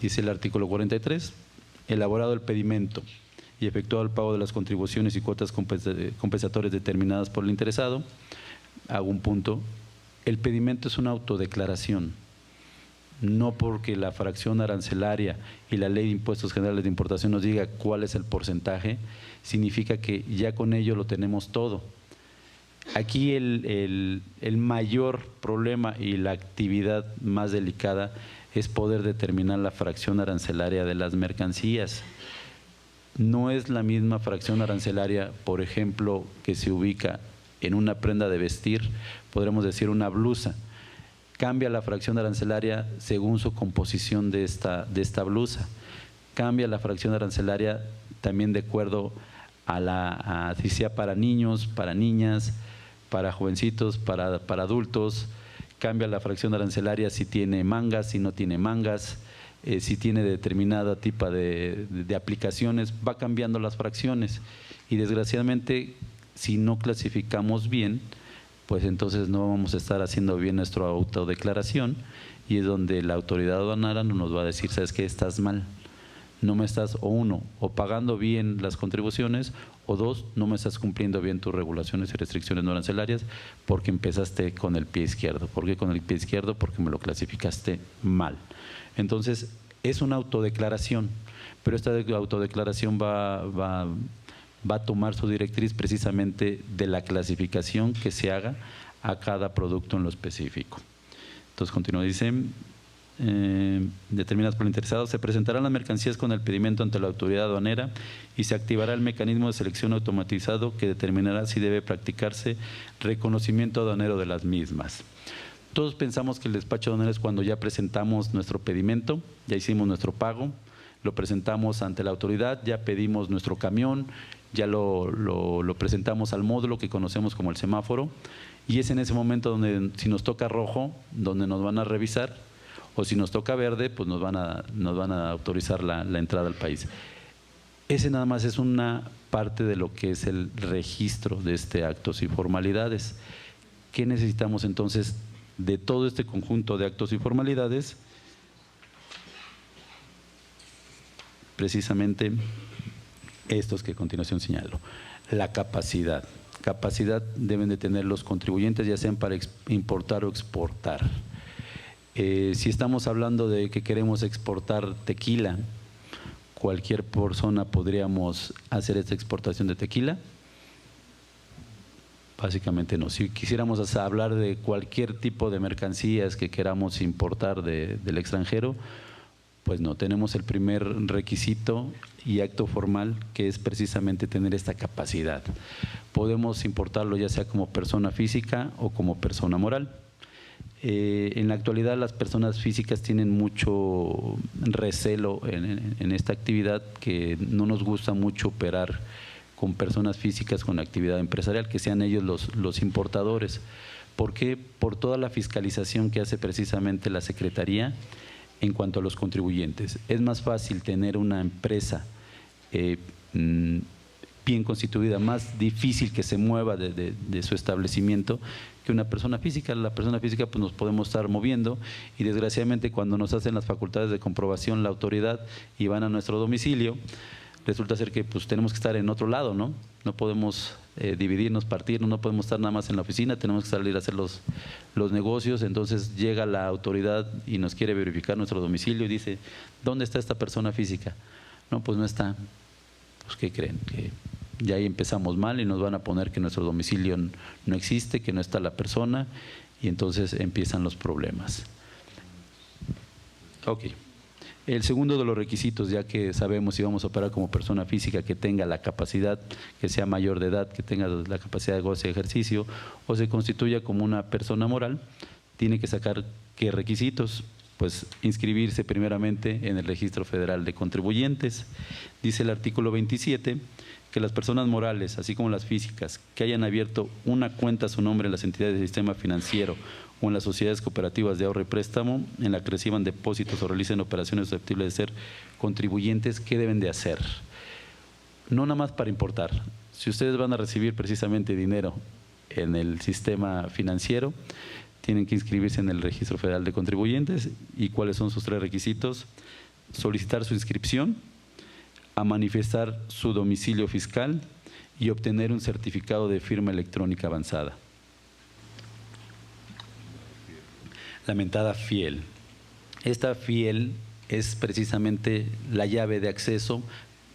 [SPEAKER 4] Dice el artículo 43, elaborado el pedimento y efectuado el pago de las contribuciones y cuotas compensatorias determinadas por el interesado. Hago un punto. El pedimento es una autodeclaración, no porque la fracción arancelaria y la Ley de Impuestos Generales de Importación nos diga cuál es el porcentaje, significa que ya con ello lo tenemos todo. Aquí el mayor problema y la actividad más delicada es poder determinar la fracción arancelaria de las mercancías. No es la misma fracción arancelaria, por ejemplo, que se ubica en una prenda de vestir, podremos decir una blusa. Cambia la fracción arancelaria según su composición de esta blusa. Cambia la fracción arancelaria también de acuerdo a si sea para niños, para niñas, para jovencitos, para adultos. Cambia la fracción arancelaria si tiene mangas, si no tiene mangas, si tiene determinada tipo de aplicaciones, va cambiando las fracciones. Y desgraciadamente, si no clasificamos bien, pues entonces no vamos a estar haciendo bien nuestra autodeclaración y es donde la autoridad aduanera nos va a decir, ¿sabes qué? Estás mal. no me estás, o uno, o pagando bien las contribuciones, o dos, no me estás cumpliendo bien tus regulaciones y restricciones no arancelarias porque empezaste con el pie izquierdo. ¿Por qué con el pie izquierdo? Porque me lo clasificaste mal. Entonces, es una autodeclaración, pero esta autodeclaración va a tomar su directriz precisamente de la clasificación que se haga a cada producto en lo específico. Entonces, continúa, dice… determinadas por el interesado, se presentarán las mercancías con el pedimento ante la autoridad aduanera y se activará el mecanismo de selección automatizado que determinará si debe practicarse reconocimiento aduanero de las mismas. Todos pensamos que el despacho aduanero es cuando ya presentamos nuestro pedimento, ya hicimos nuestro pago, lo presentamos ante la autoridad, ya pedimos nuestro camión, ya lo presentamos al módulo que conocemos como el semáforo, y es en ese momento donde, si nos toca rojo, donde nos van a revisar, o si nos toca verde, pues nos van a autorizar la entrada al país. Ese nada más es una parte de lo que es el registro de actos y formalidades. ¿Qué necesitamos entonces de todo este conjunto de actos y formalidades? Precisamente estos que a continuación señalo. La capacidad. Capacidad deben de tener los contribuyentes, ya sean para importar o exportar. Si estamos hablando de que queremos exportar tequila, ¿cualquier persona podríamos hacer esta exportación de tequila? Básicamente no. Si quisiéramos hablar de cualquier tipo de mercancías que queramos importar del extranjero, pues no. Tenemos el primer requisito y acto formal, que es precisamente tener esta capacidad. Podemos importarlo ya sea como persona física o como persona moral. En la actualidad las personas físicas tienen mucho recelo en esta actividad, que no nos gusta mucho operar con personas físicas con actividad empresarial, que sean ellos los importadores. ¿Por qué? Por toda la fiscalización que hace precisamente la Secretaría en cuanto a los contribuyentes. Es más fácil tener una empresa bien constituida, más difícil que se mueva de su establecimiento que una persona física. La persona física pues nos podemos estar moviendo, y desgraciadamente cuando nos hacen las facultades de comprobación la autoridad y van a nuestro domicilio, resulta ser que pues tenemos que estar en otro lado, ¿no? No podemos dividirnos, partirnos, no podemos estar nada más en la oficina, tenemos que salir a hacer los negocios. Entonces llega la autoridad y nos quiere verificar nuestro domicilio y dice, ¿dónde está esta persona física? No, pues no está. Pues ¿qué creen? Que ya ahí empezamos mal y nos van a poner que nuestro domicilio no existe, que no está la persona, y entonces empiezan los problemas. Ok. El segundo de los requisitos, ya que sabemos si vamos a operar como persona física, que tenga la capacidad, que sea mayor de edad, que tenga la capacidad de goce de ejercicio, o se constituya como una persona moral, tiene que sacar ¿qué requisitos? Pues inscribirse primeramente en el Registro Federal de Contribuyentes. Dice el artículo 27 que las personas morales, así como las físicas, que hayan abierto una cuenta a su nombre en las entidades del sistema financiero o en las sociedades cooperativas de ahorro y préstamo, en la que reciban depósitos o realicen operaciones susceptibles de ser contribuyentes, ¿qué deben de hacer? No nada más para importar. Si ustedes van a recibir precisamente dinero en el sistema financiero, tienen que inscribirse en el Registro Federal de Contribuyentes. ¿Y cuáles son sus 3 requisitos? Solicitar su inscripción, a manifestar su domicilio fiscal y obtener un certificado de firma electrónica avanzada. La mentada FIEL. Esta FIEL es precisamente la llave de acceso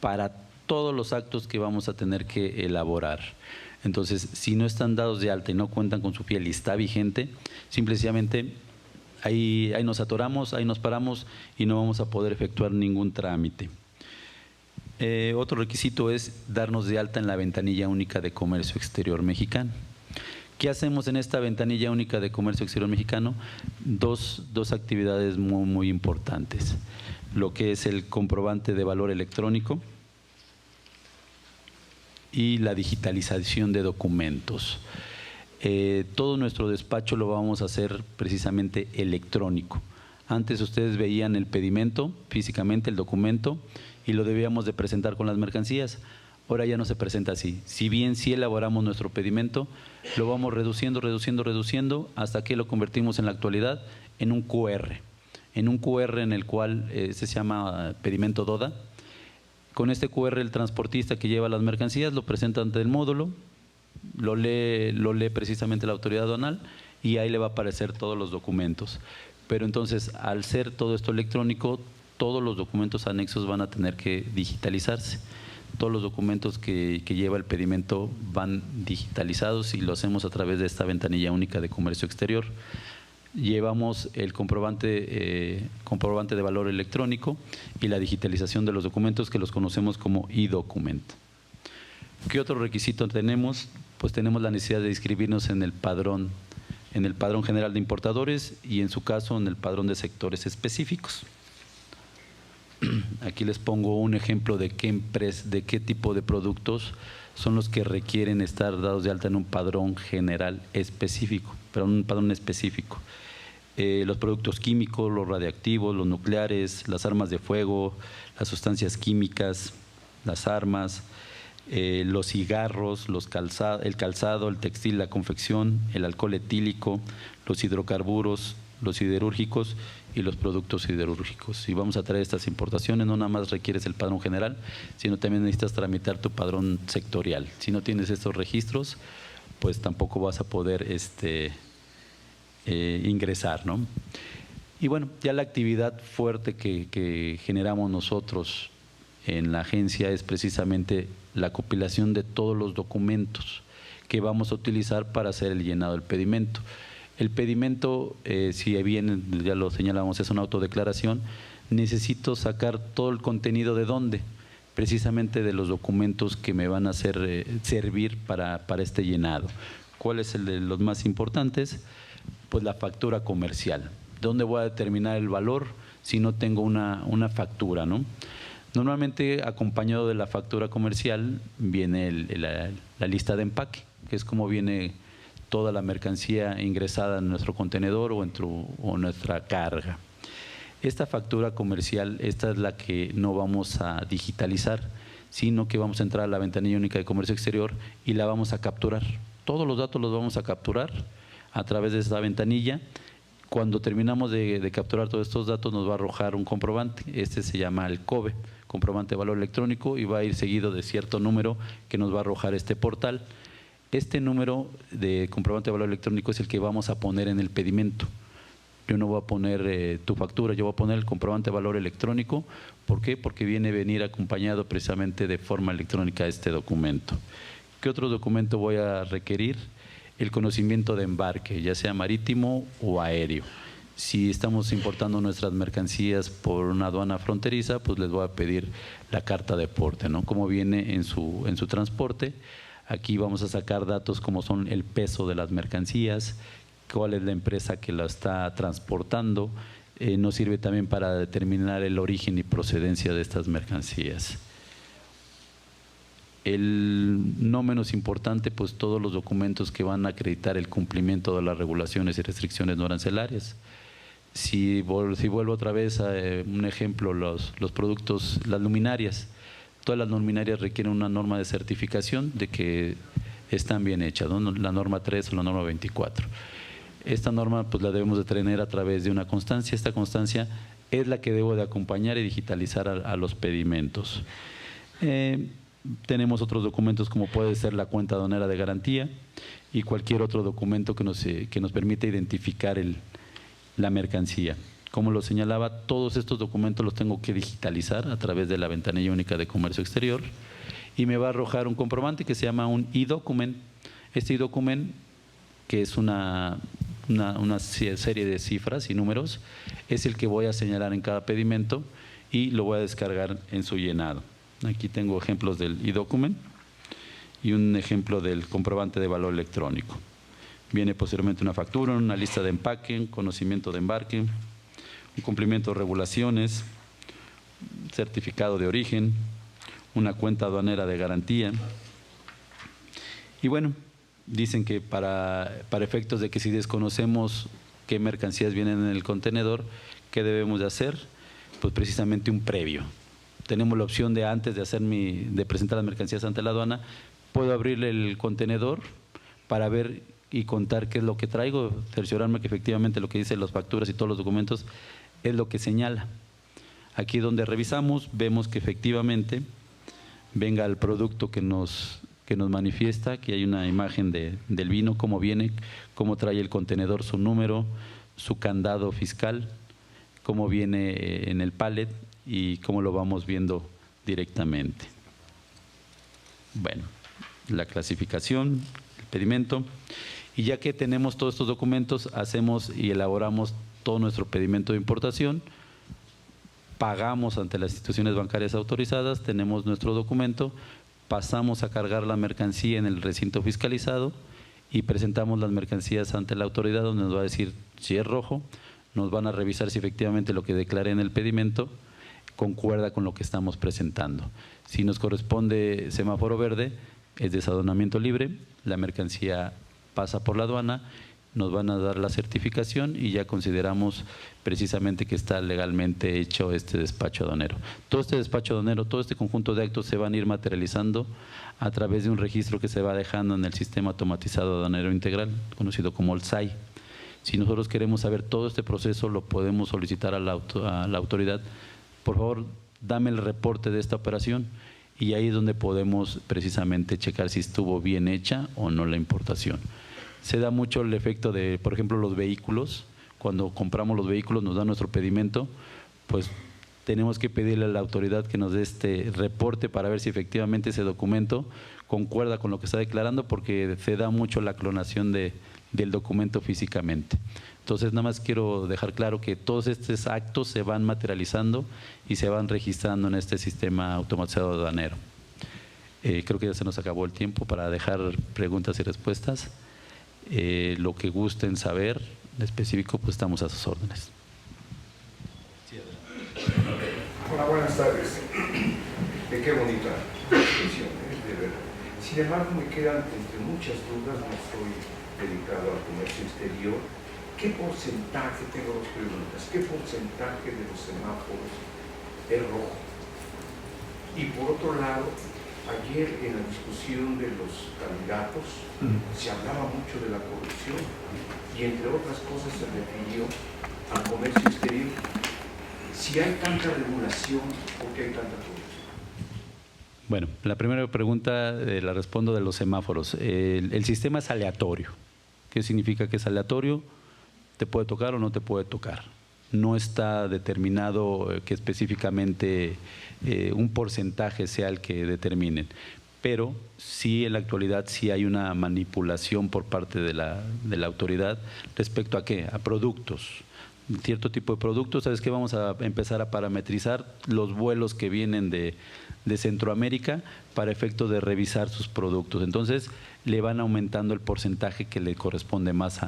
[SPEAKER 4] para todos los actos que vamos a tener que elaborar. Entonces, si no están dados de alta y no cuentan con su FIEL y está vigente, simplemente ahí nos atoramos, ahí nos paramos y no vamos a poder efectuar ningún trámite. Otro requisito es darnos de alta en la ventanilla única de comercio exterior mexicano. ¿Qué hacemos en esta ventanilla única de comercio exterior mexicano? Dos actividades muy, muy importantes. Lo que es el comprobante de valor electrónico y la digitalización de documentos. Todo nuestro despacho lo vamos a hacer precisamente electrónico. Antes ustedes veían el pedimento, físicamente el documento, y lo debíamos de presentar con las mercancías. Ahora ya no se presenta así. Si bien sí elaboramos nuestro pedimento, lo vamos reduciendo hasta que lo convertimos en la actualidad en un QR. En un QR en el cual se llama pedimento DODA, Con este QR el transportista que lleva las mercancías lo presenta ante el módulo, lo lee precisamente la autoridad aduanal y ahí le va a aparecer todos los documentos. Pero entonces, al ser todo esto electrónico, todos los documentos anexos van a tener que digitalizarse. Todos los documentos que lleva el pedimento van digitalizados y lo hacemos a través de esta ventanilla única de comercio exterior. Llevamos el comprobante de valor electrónico y la digitalización de los documentos que los conocemos como e-document. ¿Qué otro requisito tenemos? Pues tenemos la necesidad de inscribirnos en el padrón general de importadores y en su caso en el padrón de sectores específicos. Aquí les pongo un ejemplo de qué tipo de productos son los que requieren estar dados de alta en un padrón general específico, pero un padrón específico. Los productos químicos, los radiactivos, los nucleares, las armas de fuego, las sustancias químicas, las armas, los cigarros, el calzado, el textil, la confección, el alcohol etílico, los hidrocarburos, los siderúrgicos y los productos siderúrgicos. Si vamos a traer estas importaciones, no nada más requieres el padrón general, sino también necesitas tramitar tu padrón sectorial. Si no tienes estos registros, pues tampoco vas a poder ingresar, ¿no? Y bueno, ya la actividad fuerte que generamos nosotros en la agencia es precisamente la compilación de todos los documentos que vamos a utilizar para hacer el llenado del pedimento. El pedimento, si bien ya lo señalamos, es una autodeclaración, necesito sacar todo el contenido ¿de dónde? Precisamente de los documentos que me van a hacer servir para este llenado. ¿Cuál es el de los más importantes? Pues la factura comercial. ¿Dónde voy a determinar el valor si no tengo una factura, ¿no? Normalmente acompañado de la factura comercial viene la lista de empaque, que es como viene toda la mercancía ingresada en nuestro contenedor o nuestra carga. Esta factura comercial, esta es la que no vamos a digitalizar, sino que vamos a entrar a la ventanilla única de comercio exterior y la vamos a capturar. Todos los datos los vamos a capturar a través de esta ventanilla. Cuando terminamos de capturar todos estos datos nos va a arrojar un comprobante. Este se llama el COBE, comprobante de valor electrónico, y va a ir seguido de cierto número que nos va a arrojar este portal. Este número de comprobante de valor electrónico es el que vamos a poner en el pedimento. Yo no voy a poner tu factura, yo voy a poner el comprobante de valor electrónico. ¿Por qué? Porque viene a venir acompañado precisamente de forma electrónica este documento. ¿Qué otro documento voy a requerir? El conocimiento de embarque, ya sea marítimo o aéreo. Si estamos importando nuestras mercancías por una aduana fronteriza, pues les voy a pedir la carta de porte, ¿no? Cómo viene en su transporte. Aquí vamos a sacar datos como son el peso de las mercancías, cuál es la empresa que la está transportando. Nos sirve también para determinar el origen y procedencia de estas mercancías. El no menos importante, pues todos los documentos que van a acreditar el cumplimiento de las regulaciones y restricciones no arancelarias. Si vuelvo otra vez a un ejemplo, los productos, las luminarias. Todas las luminarias requieren una norma de certificación de que están bien hechas, ¿no? La norma 3 o la norma 24. Esta norma pues la debemos de tener a través de una constancia. Esta constancia es la que debo de acompañar y digitalizar a los pedimentos. Tenemos otros documentos como puede ser la cuenta aduanera de garantía y cualquier otro documento que nos permita identificar la mercancía. Como lo señalaba, todos estos documentos los tengo que digitalizar a través de la ventanilla única de comercio exterior y me va a arrojar un comprobante que se llama un e-document. Este e-document, que es una serie de cifras y números, es el que voy a señalar en cada pedimento y lo voy a descargar en su llenado. Aquí tengo ejemplos del e-document y un ejemplo del comprobante de valor electrónico. Viene posteriormente una factura, una lista de empaque, un conocimiento de embarque, un cumplimiento de regulaciones, certificado de origen, una cuenta aduanera de garantía. Y bueno, dicen que para efectos de que si desconocemos qué mercancías vienen en el contenedor, ¿qué debemos de hacer? Pues precisamente un previo. Tenemos la opción de antes de presentar las mercancías ante la aduana, puedo abrirle el contenedor para ver y contar qué es lo que traigo, cerciorarme que efectivamente lo que dicen las facturas y todos los documentos es lo que señala. Aquí donde revisamos vemos que efectivamente venga el producto que nos manifiesta, que hay una imagen del vino, cómo viene, cómo trae el contenedor, su número, su candado fiscal, cómo viene en el pallet y cómo lo vamos viendo directamente. Bueno, la clasificación, el pedimento, y ya que tenemos todos estos documentos, hacemos y elaboramos todo nuestro pedimento de importación, pagamos ante las instituciones bancarias autorizadas, tenemos nuestro documento, pasamos a cargar la mercancía en el recinto fiscalizado y presentamos las mercancías ante la autoridad, donde nos va a decir si es rojo, nos van a revisar si efectivamente lo que declaré en el pedimento concuerda con lo que estamos presentando. Si nos corresponde semáforo verde, es desadonamiento libre, la mercancía pasa por la aduana, nos van a dar la certificación y ya consideramos precisamente que está legalmente hecho este despacho aduanero. Todo este despacho aduanero, todo este conjunto de actos se van a ir materializando a través de un registro que se va dejando en el Sistema Automatizado Aduanero Integral, conocido como el SAI. Si nosotros queremos saber todo este proceso, lo podemos solicitar a la autoridad. Por favor, dame el reporte de esta operación, y ahí es donde podemos precisamente checar si estuvo bien hecha o no la importación. Se da mucho el efecto de, por ejemplo, los vehículos. Cuando compramos los vehículos, nos da nuestro pedimento, pues tenemos que pedirle a la autoridad que nos dé este reporte para ver si efectivamente ese documento concuerda con lo que está declarando, porque se da mucho la clonación del documento físicamente. Entonces, nada más quiero dejar claro que todos estos actos se van materializando y se van registrando en este sistema automatizado aduanero. Creo que ya se nos acabó el tiempo para dejar preguntas y respuestas. Lo que gusten saber en específico, pues estamos a sus órdenes.
[SPEAKER 5] Hola, buenas tardes. Qué bonita expresión, de verdad. Sin embargo, me quedan entre muchas dudas, no estoy dedicado al comercio exterior. ¿Qué porcentaje, tengo dos preguntas, qué porcentaje de los semáforos es rojo? Y por otro lado, ayer en la discusión de los candidatos se hablaba mucho de la corrupción y entre otras cosas se refirió al comercio exterior. Si hay tanta regulación, ¿por qué hay tanta corrupción?
[SPEAKER 4] Bueno, la primera pregunta la respondo de los semáforos. El sistema es aleatorio. ¿Qué significa que es aleatorio? Te puede tocar o no te puede tocar. No está determinado que específicamente un porcentaje sea el que determinen, pero sí en la actualidad sí hay una manipulación por parte de la autoridad respecto a ¿qué? A productos. Cierto tipo de productos, ¿sabes qué? Vamos a empezar a parametrizar los vuelos que vienen de Centroamérica para efecto de revisar sus productos. Entonces le van aumentando el porcentaje que le corresponde más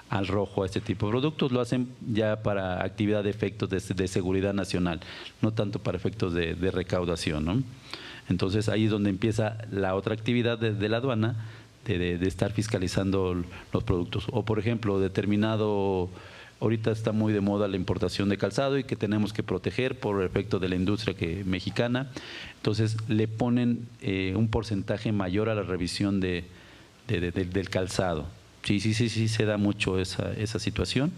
[SPEAKER 4] al rojo a este tipo de productos. Lo hacen ya para actividad de efectos de seguridad nacional, no tanto para efectos de recaudación, ¿no? Entonces ahí es donde empieza la otra actividad de la aduana de estar fiscalizando los productos. O por ejemplo, determinado, ahorita está muy de moda la importación de calzado y que tenemos que proteger por efecto de la industria mexicana. Entonces le ponen un porcentaje mayor a la revisión del calzado. Sí, se da mucho esa situación,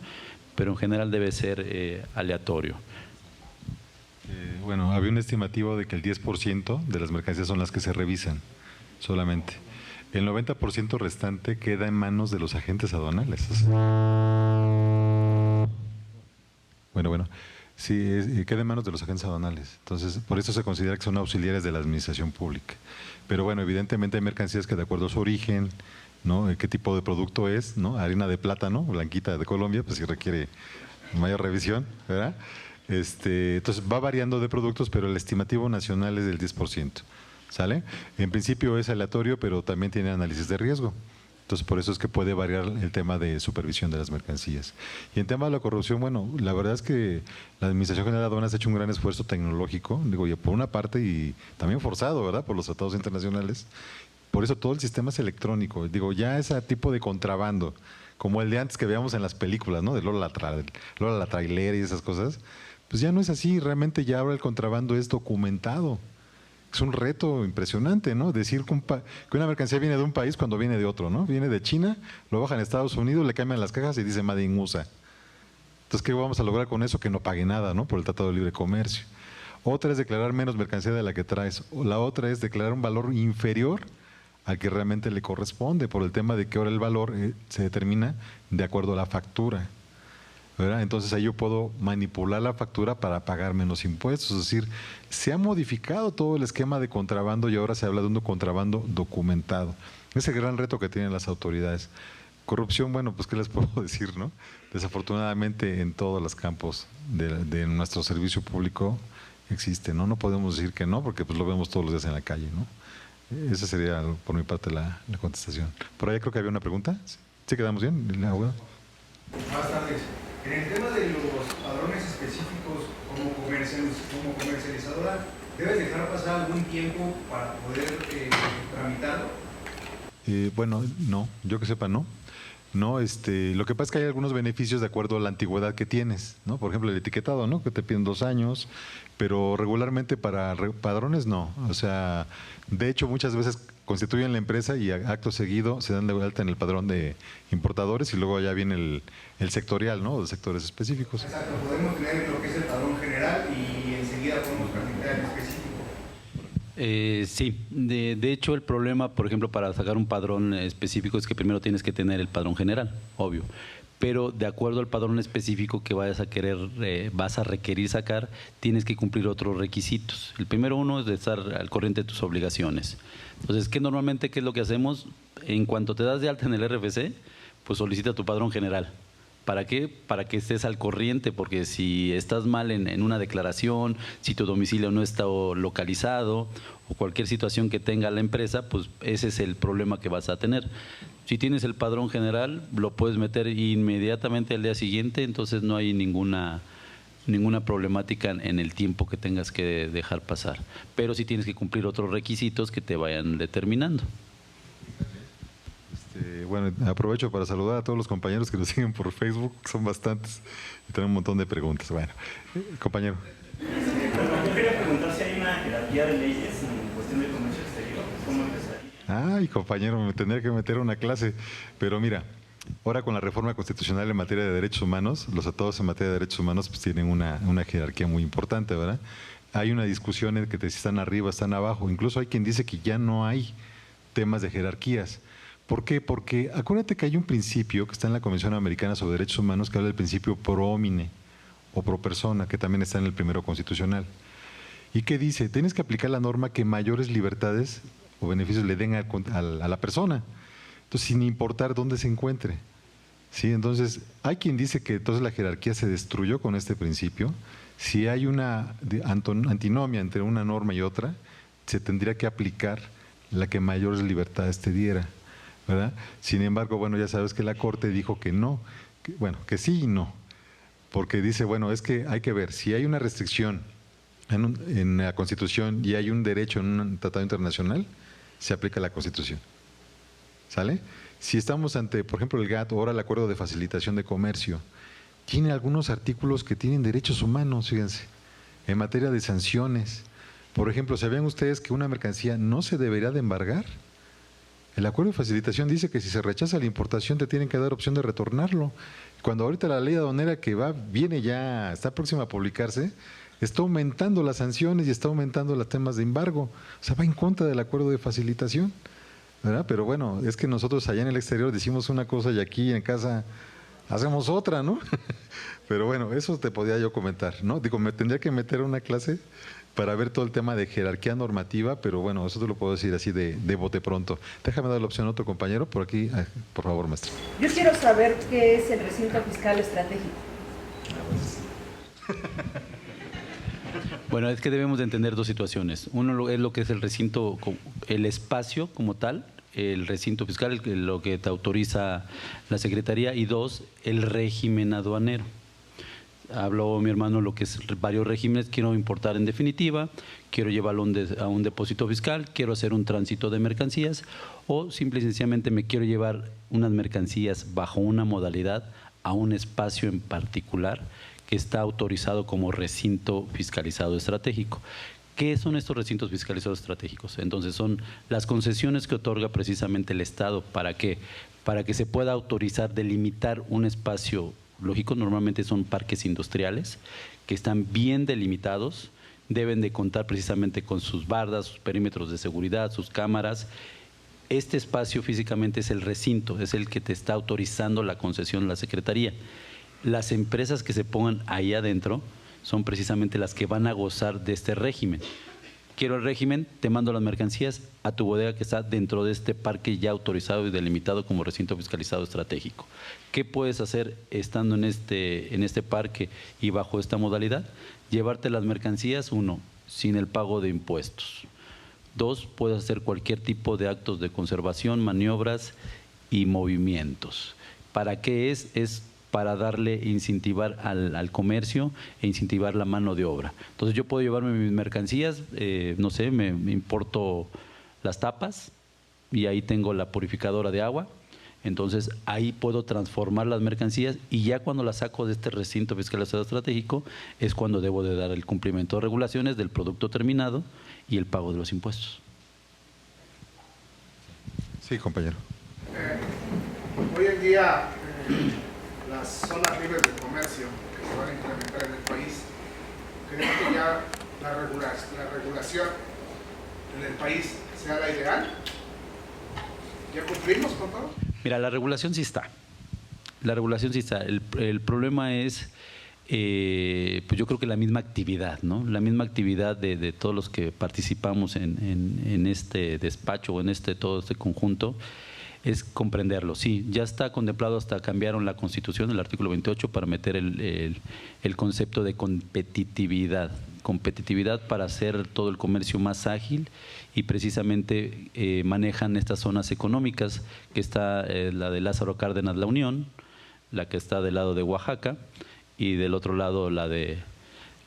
[SPEAKER 4] pero en general debe ser aleatorio.
[SPEAKER 2] Bueno, había un estimativo de que el 10% de las mercancías son las que se revisan solamente. El 90% restante queda en manos de los agentes aduanales. Bueno, sí, queda en manos de los agentes aduanales. Entonces, por eso se considera que son auxiliares de la administración pública. Pero bueno, evidentemente hay mercancías que de acuerdo a su origen, ¿no? ¿Qué tipo de producto es? ¿No? Harina de plátano, blanquita de Colombia, pues sí requiere mayor revisión, ¿verdad? Entonces va variando de productos, pero el estimativo nacional es del 10%, ¿sale? En principio es aleatorio, pero también tiene análisis de riesgo. Entonces por eso es que puede variar el tema de supervisión de las mercancías. Y en tema de la corrupción, bueno, la verdad es que la Administración General de Aduanas ha hecho un gran esfuerzo tecnológico, digo, y por una parte y también forzado, ¿verdad? Por los tratados internacionales. Por eso todo el sistema es electrónico. Digo, ya ese tipo de contrabando, como el de antes que veíamos en las películas, ¿no? De Lola la Trailera y esas cosas, pues ya no es así. Realmente ya ahora el contrabando es documentado. Es un reto impresionante, ¿no? Decir que una mercancía viene de un país cuando viene de otro, ¿no? Viene de China, lo bajan a Estados Unidos, le cambian las cajas y dice Made in USA. Entonces, ¿qué vamos a lograr con eso? Que no pague nada, ¿no? Por el Tratado de Libre Comercio. Otra es declarar menos mercancía de la que traes. O la otra es declarar un valor inferior al que realmente le corresponde, por el tema de que ahora el valor se determina de acuerdo a la factura, ¿verdad? Entonces ahí yo puedo manipular la factura para pagar menos impuestos. Es decir, se ha modificado todo el esquema de contrabando y ahora se habla de un contrabando documentado. Ese gran reto que tienen las autoridades. Corrupción, bueno, pues qué les puedo decir, ¿no? Desafortunadamente en todos los campos de nuestro servicio público existe, ¿no? No podemos decir que no, porque pues lo vemos todos los días en la calle, ¿no? Esa sería por mi parte la contestación. Por ahí creo que había una pregunta. ¿Sí quedamos bien?
[SPEAKER 5] Buenas tardes. En el tema de los padrones específicos como comercializadora, ¿debes dejar pasar algún tiempo para poder tramitarlo?
[SPEAKER 2] Bueno, no, yo que sepa no. No, lo que pasa es que hay algunos beneficios de acuerdo a la antigüedad que tienes, ¿no? Por ejemplo, el etiquetado, ¿no? Que te piden 2 años, pero regularmente para padrones no. O sea, de hecho muchas veces constituyen la empresa y acto seguido se dan de vuelta en el padrón de importadores y luego ya viene el sectorial, ¿no? De sectores específicos.
[SPEAKER 5] Exacto, podemos tener lo que es el padrón general y enseguida podemos practicar el específico.
[SPEAKER 4] Sí, de hecho el problema, por ejemplo, para sacar un padrón específico es que primero tienes que tener el padrón general, obvio, pero de acuerdo al padrón específico que vayas a querer, vas a requerir sacar, tienes que cumplir otros requisitos. El primero uno es de estar al corriente de tus obligaciones. Entonces, ¿qué es lo que hacemos? En cuanto te das de alta en el RFC, pues solicita tu padrón general. ¿Para qué? Para que estés al corriente, porque si estás mal en una declaración, si tu domicilio no está localizado o cualquier situación que tenga la empresa, pues ese es el problema que vas a tener. Si tienes el padrón general, lo puedes meter inmediatamente al día siguiente, entonces no hay ninguna problemática en el tiempo que tengas que dejar pasar. Pero sí tienes que cumplir otros requisitos que te vayan determinando.
[SPEAKER 2] Bueno, aprovecho para saludar a todos los compañeros que nos siguen por Facebook, son bastantes, y tenemos un montón de preguntas. Bueno, compañero.
[SPEAKER 6] Yo quería preguntar si hay una jerarquía de leyes en cuestión de comercio exterior. ¿Cómo empezaría?
[SPEAKER 2] Ay, compañero, me tendría que meter a una clase, pero mira, ahora con la reforma constitucional en materia de derechos humanos, los tratados en materia de derechos humanos pues tienen una jerarquía muy importante, ¿verdad? Hay una discusión en que si están arriba, están abajo, incluso hay quien dice que ya no hay temas de jerarquías. ¿Por qué? Porque acuérdate que hay un principio que está en la Convención Americana sobre Derechos Humanos que habla del principio pro homine o pro persona, que también está en el primero constitucional. ¿Y qué dice? Tienes que aplicar la norma que mayores libertades o beneficios le den a la persona. Entonces, sin importar dónde se encuentre. ¿Sí? Entonces, hay quien dice que entonces la jerarquía se destruyó con este principio. Si hay una antinomia entre una norma y otra, se tendría que aplicar la que mayores libertades te diera, ¿verdad? Sin embargo, bueno, ya sabes que la Corte dijo que no, que sí y no, porque dice, bueno, es que hay que ver, si hay una restricción en la Constitución y hay un derecho en un tratado internacional, se aplica la Constitución, ¿sale? Si estamos ante, por ejemplo, el GATT o ahora el Acuerdo de Facilitación de Comercio, tiene algunos artículos que tienen derechos humanos, fíjense, en materia de sanciones. Por ejemplo, ¿sabían ustedes que una mercancía no se debería de embargar? El acuerdo de facilitación dice que si se rechaza la importación te tienen que dar opción de retornarlo. Cuando ahorita la ley aduanera que viene ya, está próxima a publicarse, está aumentando las sanciones y está aumentando los temas de embargo. O sea, va en contra del acuerdo de facilitación, ¿verdad? Pero bueno, es que nosotros allá en el exterior decimos una cosa y aquí en casa hacemos otra, ¿no? Pero bueno, eso te podía yo comentar, ¿no? Digo, me tendría que meter a una clase para ver todo el tema de jerarquía normativa, pero bueno, eso te lo puedo decir así de bote pronto. Déjame dar la opción a otro compañero, por aquí, por favor, maestro.
[SPEAKER 7] Yo quiero saber qué es el recinto fiscal estratégico.
[SPEAKER 4] Bueno, es que debemos de entender dos situaciones. Uno es lo que es el recinto, el espacio como tal, el recinto fiscal, lo que te autoriza la Secretaría, y dos, el régimen aduanero. Habló mi hermano lo que es varios regímenes, quiero importar en definitiva, quiero llevarlo a un depósito fiscal, quiero hacer un tránsito de mercancías o simple y sencillamente me quiero llevar unas mercancías bajo una modalidad a un espacio en particular que está autorizado como recinto fiscalizado estratégico. ¿Qué son estos recintos fiscalizados estratégicos? Entonces son las concesiones que otorga precisamente el Estado. ¿Para qué? Para que se pueda autorizar delimitar un espacio lógico, normalmente son parques industriales que están bien delimitados, deben de contar precisamente con sus bardas, sus perímetros de seguridad, sus cámaras. Este espacio físicamente es el recinto, es el que te está autorizando la concesión la Secretaría. Las empresas que se pongan ahí adentro son precisamente las que van a gozar de este régimen. Quiero el régimen, te mando las mercancías a tu bodega que está dentro de este parque ya autorizado y delimitado como recinto fiscalizado estratégico. ¿Qué puedes hacer estando en este parque y bajo esta modalidad? Llevarte las mercancías, 1, sin el pago de impuestos. 2, puedes hacer cualquier tipo de actos de conservación, maniobras y movimientos. ¿Para qué es? Es para darle, incentivar al comercio e incentivar la mano de obra. Entonces yo puedo llevarme mis mercancías, no sé, me importo las tapas y ahí tengo la purificadora de agua. Entonces ahí puedo transformar las mercancías y ya cuando las saco de este recinto fiscalizado estratégico es cuando debo de dar el cumplimiento de regulaciones del producto terminado y el pago de los impuestos.
[SPEAKER 2] Sí, compañero.
[SPEAKER 8] Hoy en día las zonas libres de comercio que se van a implementar en el país, ¿creen que ya la regulación en el país sea la ideal? ¿Ya cumplimos con todo?
[SPEAKER 4] Mira, la regulación sí está. La regulación sí está. El problema es, pues yo creo que la misma actividad, ¿no? La misma actividad de todos los que participamos en este despacho o en todo este conjunto, es comprenderlo. Sí, ya está contemplado, hasta cambiaron la Constitución, el artículo 28, para meter el concepto de competitividad para hacer todo el comercio más ágil y precisamente manejan estas zonas económicas, que está la de Lázaro Cárdenas, La Unión, la que está del lado de Oaxaca y del otro lado la de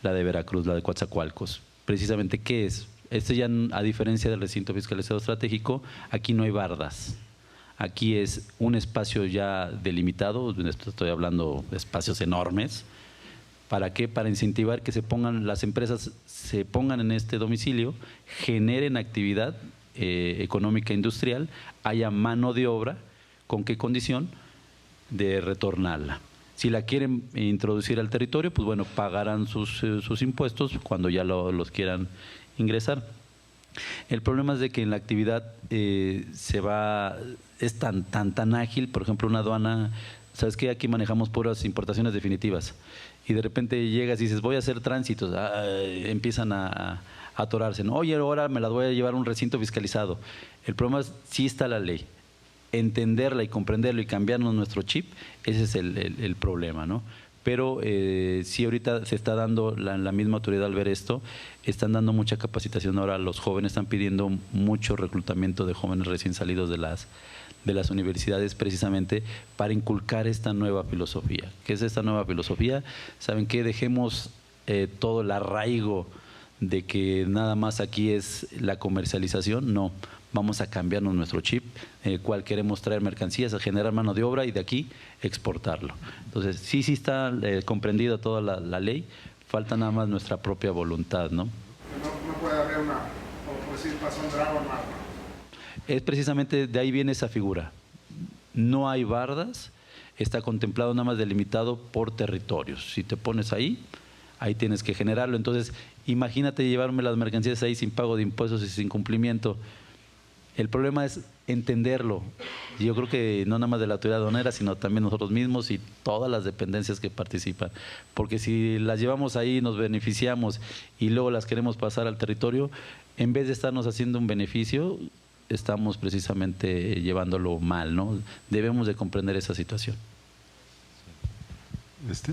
[SPEAKER 4] Veracruz, la de Coatzacoalcos. Precisamente, ¿qué es? Ya, a diferencia del recinto fiscalizado estratégico, aquí no hay bardas. Aquí es un espacio ya delimitado, estoy hablando de espacios enormes. ¿Para qué? Para incentivar que las empresas se pongan en este domicilio, generen actividad económica industrial, haya mano de obra. ¿Con qué condición? De retornarla. Si la quieren introducir al territorio, pues bueno, pagarán sus impuestos cuando ya los quieran ingresar. El problema es de que en la actividad es tan ágil. Por ejemplo, una aduana, ¿sabes qué? Aquí manejamos puras importaciones definitivas y de repente llegas y dices, voy a hacer tránsitos, empiezan a atorarse, ¿no? Oye, ahora me las voy a llevar a un recinto fiscalizado. El problema es, sí está la ley, entenderla y comprenderlo y cambiarnos nuestro chip, ese es el problema, ¿no? Pero sí, ahorita se está dando, la misma autoridad al ver esto, están dando mucha capacitación ahora. Los jóvenes están pidiendo mucho reclutamiento de jóvenes recién salidos de las universidades, precisamente para inculcar esta nueva filosofía. ¿Qué es esta nueva filosofía? ¿Saben qué? Dejemos todo el arraigo de que nada más aquí es la comercialización. No, vamos a cambiarnos nuestro chip, cual queremos traer mercancías, a generar mano de obra y de aquí exportarlo. Entonces, sí está comprendida toda la ley, falta nada más nuestra propia voluntad, ¿no?
[SPEAKER 8] No puede haber por decir, pasó un dragón más, ¿no?
[SPEAKER 4] Es precisamente de ahí viene esa figura. No hay bardas, está contemplado nada más delimitado por territorios. Si te pones ahí tienes que generarlo. Entonces, imagínate llevarme las mercancías ahí sin pago de impuestos y sin cumplimiento. El problema es entenderlo. Yo creo que no nada más de la autoridad aduanera, sino también nosotros mismos y todas las dependencias que participan. Porque si las llevamos ahí, nos beneficiamos y luego las queremos pasar al territorio, en vez de estarnos haciendo un beneficio, estamos precisamente llevándolo mal, ¿no? Debemos de comprender esa situación.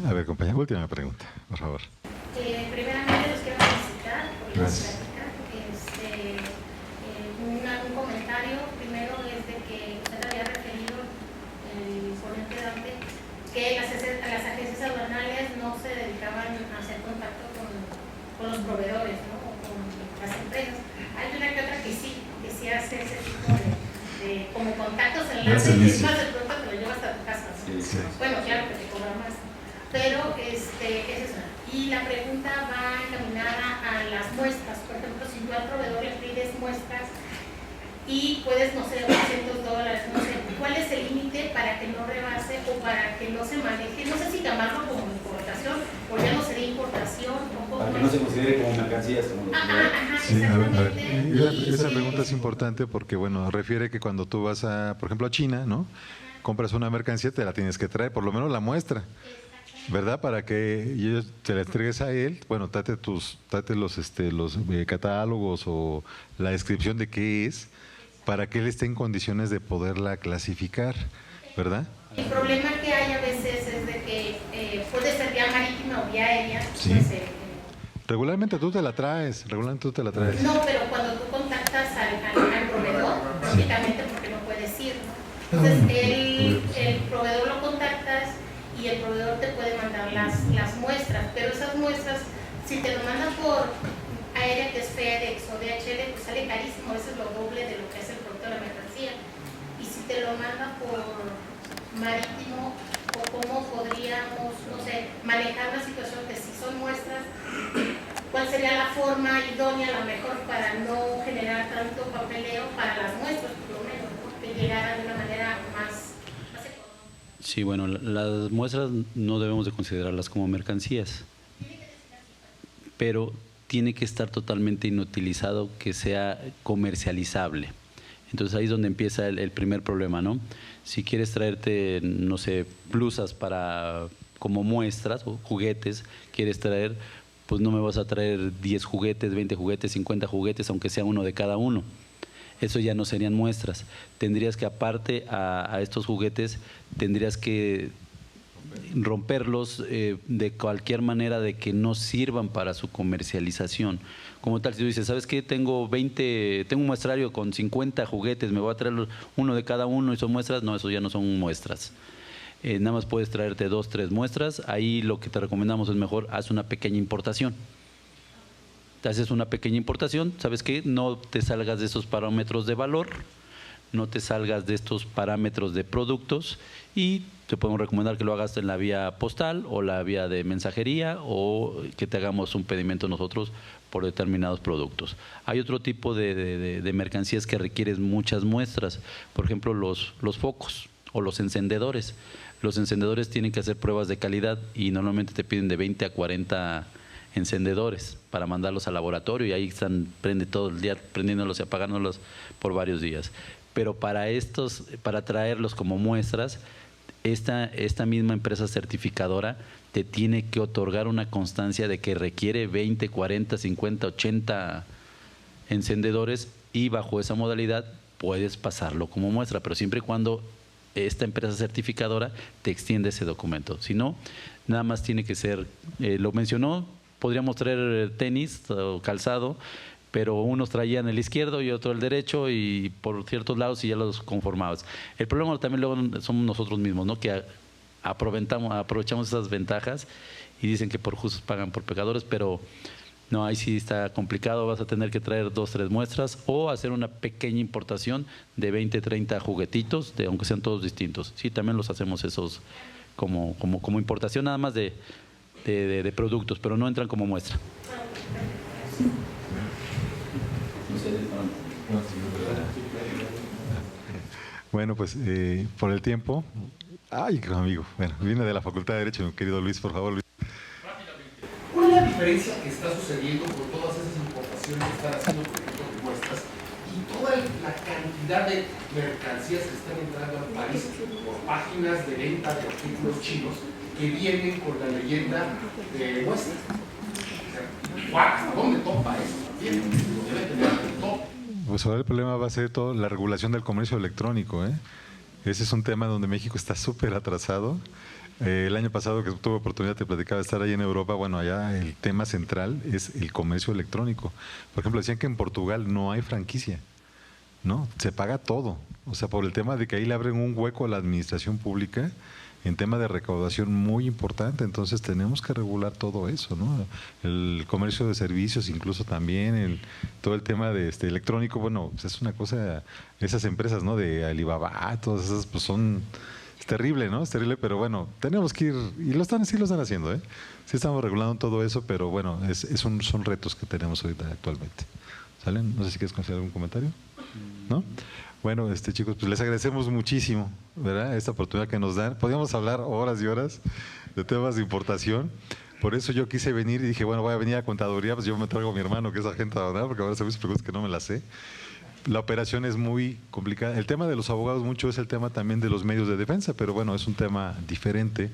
[SPEAKER 2] A ver, compañera, última pregunta, por favor.
[SPEAKER 9] Primeramente los quiero felicitar por la plática. Un comentario primero es de que usted había referido, el ponente Dante, que las agencias aduanales no se dedicaban a hacer contacto con los proveedores, ¿no? O con las empresas. Hay una que otra que sí hace ese tipo de como contactos enlaces y es más de pronto te lo llevas hasta tu casa, ¿no? Sí. Bueno, claro que te cobran más, pero es eso. Y la pregunta va encaminada a las muestras. Por ejemplo, si tú al proveedor le pides muestras, y puedes, no sé, $200, no sé, ¿cuál es el límite para que no rebase o para que no se maneje? No sé si llamarlo como importación o ya no sería importación.
[SPEAKER 4] Para que no se considere como mercancías.
[SPEAKER 2] Sí, a ver, esa pregunta es importante porque, bueno, refiere que cuando tú vas a, por ejemplo, a China, ¿no? Compras una mercancía, te la tienes que traer, por lo menos la muestra, ¿verdad? Para que ellos te la entregues a él, bueno, trate los catálogos o la descripción de qué es, para que él esté en condiciones de poderla clasificar, ¿verdad?
[SPEAKER 9] El problema que hay a veces es de que puede ser vía marítima o vía aérea.
[SPEAKER 2] Sí.
[SPEAKER 9] Puede ser,
[SPEAKER 2] Regularmente tú te la traes,
[SPEAKER 9] No, pero cuando tú contactas al proveedor, lógicamente porque no puedes ir, ¿no? Entonces el proveedor lo contactas y el proveedor te puede mandar las muestras, pero esas muestras, si te lo mandan por aérea, que es FedEx o DHL, pues sale carísimo, eso es lo doble de lo que es el producto de la mercancía. Y si te lo mandan por marítimo, o cómo podríamos, no sé, manejar la situación que si son muestras, cuál sería la forma idónea, la mejor para no generar tanto papeleo para las muestras, por lo menos, ¿no? Que llegara de una manera más económica.
[SPEAKER 4] Sí, bueno, las muestras no debemos de considerarlas como mercancías, pero tiene que estar totalmente inutilizado, que sea comercializable. Entonces ahí es donde empieza el primer problema, ¿no? Si quieres traerte, no sé, blusas como muestras o juguetes, quieres traer, pues no me vas a traer 10 juguetes, 20 juguetes, 50 juguetes, aunque sea uno de cada uno. Eso ya no serían muestras. Tendrías que, aparte a estos juguetes, tendrías que romperlos de cualquier manera de que no sirvan para su comercialización. Como tal, si tú dices, ¿sabes qué? Tengo un muestrario con 50 juguetes, me voy a traer uno de cada uno y son muestras. No, eso ya no son muestras. Nada más puedes traerte 2, 3 muestras. Ahí lo que te recomendamos es mejor, haz una pequeña importación. Te haces una pequeña importación, ¿sabes qué? No te salgas de esos parámetros de valor, no te salgas de estos parámetros de productos y te podemos recomendar que lo hagas en la vía postal o la vía de mensajería o que te hagamos un pedimento nosotros por determinados productos. Hay otro tipo de mercancías que requieren muchas muestras, por ejemplo los focos o los encendedores. Los encendedores tienen que hacer pruebas de calidad y normalmente te piden de 20 a 40 encendedores para mandarlos al laboratorio y ahí están todo el día prendiéndolos y apagándolos por varios días. Pero para traerlos como muestras, esta misma empresa certificadora te tiene que otorgar una constancia de que requiere 20, 40, 50, 80 encendedores y bajo esa modalidad puedes pasarlo como muestra, pero siempre y cuando esta empresa certificadora te extiende ese documento. Si no, nada más tiene que ser, lo mencionó, podríamos traer tenis o calzado, pero unos traían el izquierdo y otro el derecho y por ciertos lados y ya los conformabas. El problema también luego somos nosotros mismos, ¿no? Que aprovechamos esas ventajas y dicen que por justos pagan por pecadores, pero no, ahí sí está complicado, vas a tener que traer 2, 3 muestras o hacer una pequeña importación de 20, 30 juguetitos, aunque sean todos distintos. Sí, también los hacemos esos como importación nada más de productos, pero no entran como muestra.
[SPEAKER 2] Bueno, pues por el tiempo. Ay, amigo. Bueno, viene de la Facultad de Derecho, mi querido Luis, por favor, Luis.
[SPEAKER 10] ¿Cuál es la diferencia que está sucediendo con todas esas importaciones que están haciendo, por ejemplo, de muestras y toda la cantidad de mercancías que están entrando al país por páginas de venta de artículos chinos que vienen con la leyenda de muestra? O sea, ¿hasta dónde topa eso? También lo debe tener todo.
[SPEAKER 2] Pues ahora el problema va a ser toda la regulación del comercio electrónico, ¿eh? Ese es un tema donde México está súper atrasado. El año pasado que tuve oportunidad de platicar, de estar ahí en Europa, bueno, allá el tema central es el comercio electrónico. Por ejemplo, decían que en Portugal no hay franquicia, ¿no? Se paga todo. O sea, por el tema de que ahí le abren un hueco a la administración pública en tema de recaudación muy importante. Entonces tenemos que regular todo eso, ¿no? El comercio de servicios incluso también, todo el tema de electrónico, bueno, pues es una cosa, esas empresas, ¿no? De Alibaba, todas esas pues son... Es terrible, ¿no? Es terrible, pero bueno, tenemos que ir, y sí lo están haciendo, ¿eh? Sí estamos regulando todo eso, pero bueno, son retos que tenemos ahorita actualmente. ¿Sale? No sé si quieres considerar algún comentario. ¿No? Bueno, chicos, pues les agradecemos muchísimo, ¿verdad?, esta oportunidad que nos dan. Podríamos hablar horas y horas de temas de importación. Por eso yo quise venir y dije, bueno, voy a venir a contaduría, pues yo me traigo a mi hermano que es agente aduanal, porque ahora se me preguntas que no me la sé. La operación es muy complicada. El tema de los abogados mucho es el tema también de los medios de defensa, pero bueno, es un tema diferente.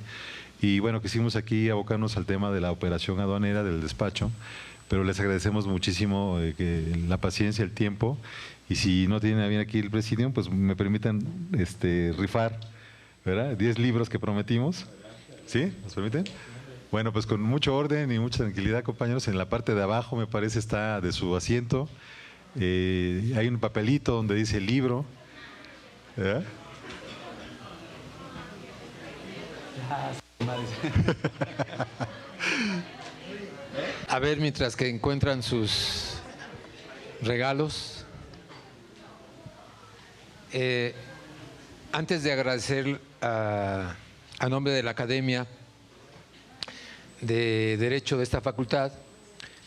[SPEAKER 2] Y bueno, quisimos aquí abocarnos al tema de la operación aduanera, del despacho, pero les agradecemos muchísimo la paciencia, el tiempo. Y si no tienen a bien aquí el presidium, pues me permitan rifar, ¿verdad?, 10 libros que prometimos. ¿Sí? ¿Nos permiten? Bueno, pues con mucho orden y mucha tranquilidad, compañeros. En la parte de abajo, me parece, está de su asiento. Hay un papelito donde dice libro. ¿Verdad?
[SPEAKER 1] A ver, mientras que encuentran sus regalos. Antes de agradecer a nombre de la Academia de Derecho de esta facultad,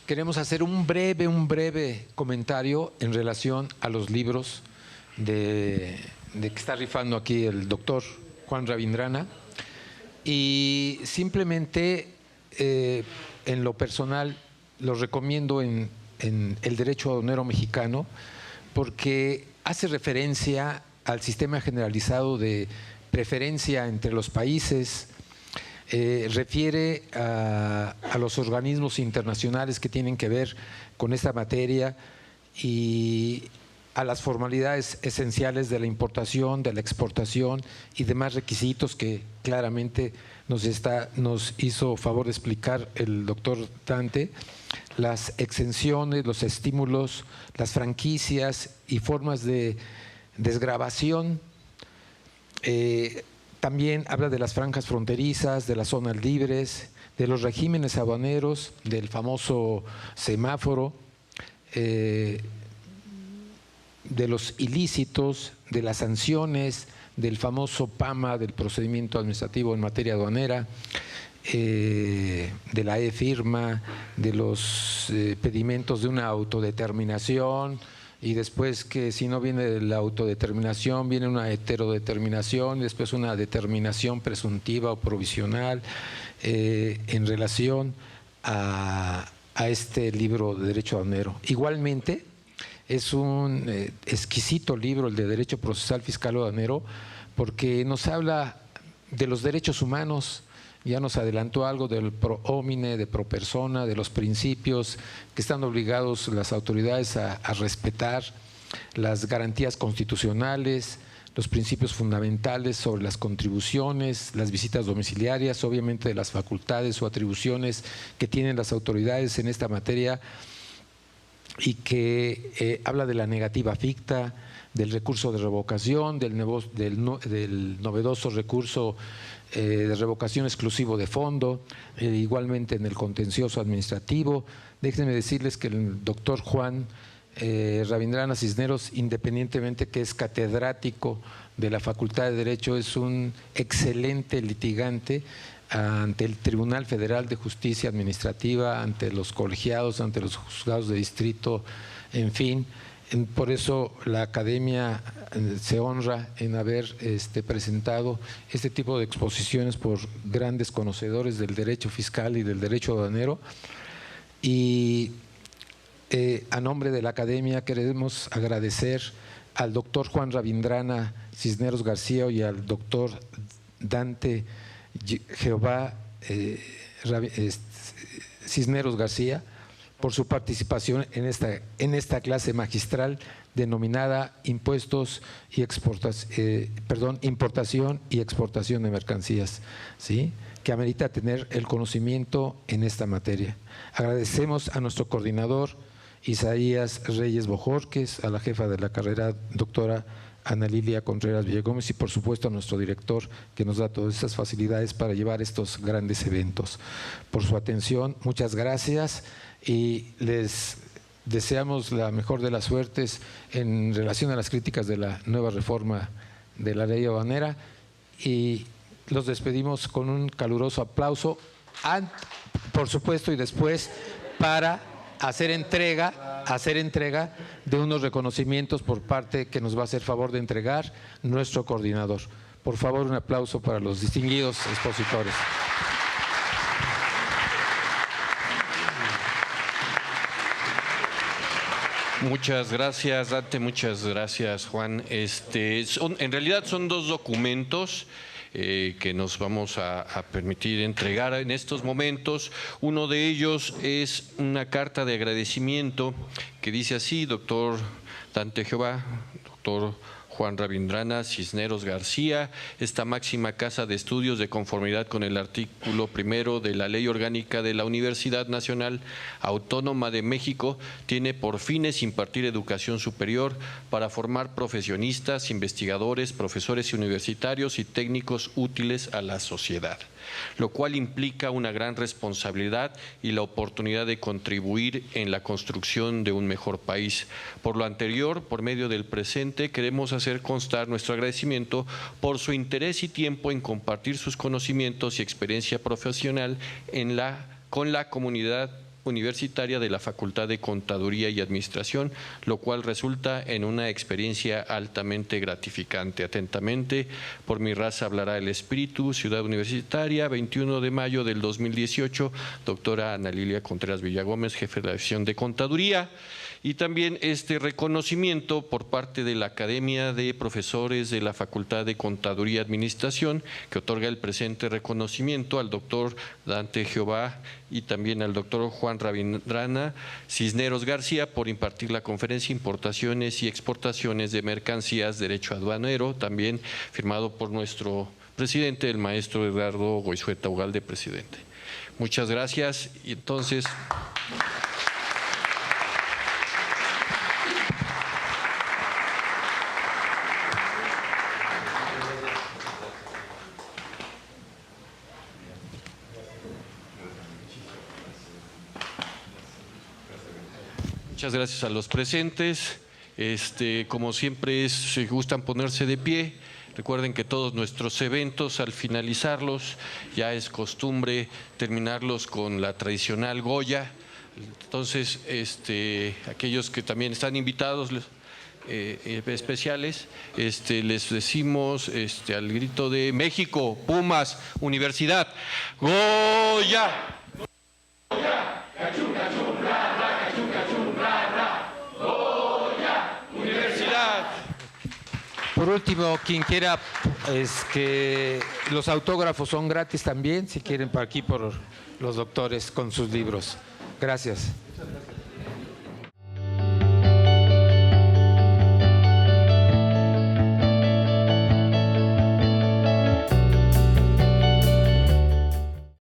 [SPEAKER 1] queremos hacer un breve comentario en relación a los libros de que está rifando aquí el doctor Juan Ravindrana. Y simplemente, en lo personal, los recomiendo en el derecho aduanero mexicano, porque hace referencia al sistema generalizado de preferencia entre los países, refiere a los organismos internacionales que tienen que ver con esta materia y a las formalidades esenciales de la importación, de la exportación y demás requisitos que claramente nos hizo favor de explicar el doctor Dante, las exenciones, los estímulos, las franquicias y formas de desgravación. También habla de las franjas fronterizas, de las zonas libres, de los regímenes aduaneros, del famoso semáforo, de los ilícitos, de las sanciones, del famoso PAMA, del procedimiento administrativo en materia aduanera, de la e-firma, de los pedimentos de una autodeterminación, y después que si no viene la autodeterminación, viene una heterodeterminación, y después una determinación presuntiva o provisional en relación a este libro de Derecho Aduanero. Igualmente, es un exquisito libro el de Derecho Procesal Fiscal Aduanero, porque nos habla de los derechos humanos. Ya nos adelantó algo del pro homine, de pro persona, de los principios que están obligados las autoridades a respetar, las garantías constitucionales, los principios fundamentales sobre las contribuciones, las visitas domiciliarias, obviamente de las facultades o atribuciones que tienen las autoridades en esta materia, y que habla de la negativa ficta, del recurso de revocación, del novedoso recurso de revocación exclusivo de fondo, igualmente en el contencioso administrativo. Déjenme decirles que el doctor Juan Ravindrana Cisneros, independientemente que es catedrático de la Facultad de Derecho, es un excelente litigante ante el Tribunal Federal de Justicia Administrativa, ante los colegiados, ante los juzgados de distrito, en fin. Por eso la Academia se honra en haber presentado este tipo de exposiciones por grandes conocedores del derecho fiscal y del derecho aduanero. Y a nombre de la Academia queremos agradecer al doctor Juan Ravindrana Cisneros García y al doctor Dante Jehová Cisneros García por su participación en esta clase magistral denominada Importación y Exportación de Mercancías, ¿sí?, que amerita tener el conocimiento en esta materia. Agradecemos a nuestro coordinador Isaías Reyes Bojorques, a la jefa de la carrera, doctora Ana Lilia Contreras Villegómez, y por supuesto a nuestro director, que nos da todas estas facilidades para llevar estos grandes eventos. Por su atención, muchas gracias, y les deseamos la mejor de las suertes en relación a las críticas de la nueva reforma de la ley aduanera, y los despedimos con un caluroso aplauso, por supuesto, y después para hacer entrega de unos reconocimientos por parte que nos va a hacer favor de entregar nuestro coordinador. Por favor, un aplauso para los distinguidos expositores.
[SPEAKER 3] Muchas gracias, Dante, muchas gracias, Juan. En realidad son dos documentos que nos vamos a permitir entregar en estos momentos. Uno de ellos es una carta de agradecimiento que dice así: doctor Dante Jehová, doctor Juan Ravindrana Cisneros García, esta máxima casa de estudios de conformidad con el artículo 1 de la Ley Orgánica de la Universidad Nacional Autónoma de México tiene por fines impartir educación superior para formar profesionistas, investigadores, profesores universitarios y técnicos útiles a la sociedad, lo cual implica una gran responsabilidad y la oportunidad de contribuir en la construcción de un mejor país. Por lo anterior, por medio del presente, queremos hacer constar nuestro agradecimiento por su interés y tiempo en compartir sus conocimientos y experiencia profesional con la comunidad universitaria de la Facultad de Contaduría y Administración, lo cual resulta en una experiencia altamente gratificante. Atentamente, por mi raza hablará el espíritu, Ciudad Universitaria, 21 de mayo del 2018, doctora Ana Lilia Contreras Villagómez, jefe de la División de Contaduría. Y también este reconocimiento por parte de la Academia de Profesores de la Facultad de Contaduría y Administración, que otorga el presente reconocimiento al doctor Dante Jehová y también al doctor Juan Ravindrana Cisneros García por impartir la conferencia Importaciones y Exportaciones de Mercancías, Derecho Aduanero, también firmado por nuestro presidente, el maestro Eduardo Goizueta Ugalde, presidente. Muchas gracias. Y entonces… Muchas gracias a los presentes. Como siempre, si gustan ponerse de pie. Recuerden que todos nuestros eventos, al finalizarlos, ya es costumbre terminarlos con la tradicional Goya. Entonces, aquellos que también están invitados especiales, les decimos al grito de México, Pumas, Universidad, Goya. Goya, cachun, cachun, ra, ra, cachun, cachun, ra, ra. Goya, Universidad.
[SPEAKER 1] Por último, quien quiera, los autógrafos son gratis también, si quieren, por aquí por los doctores con sus libros. Gracias.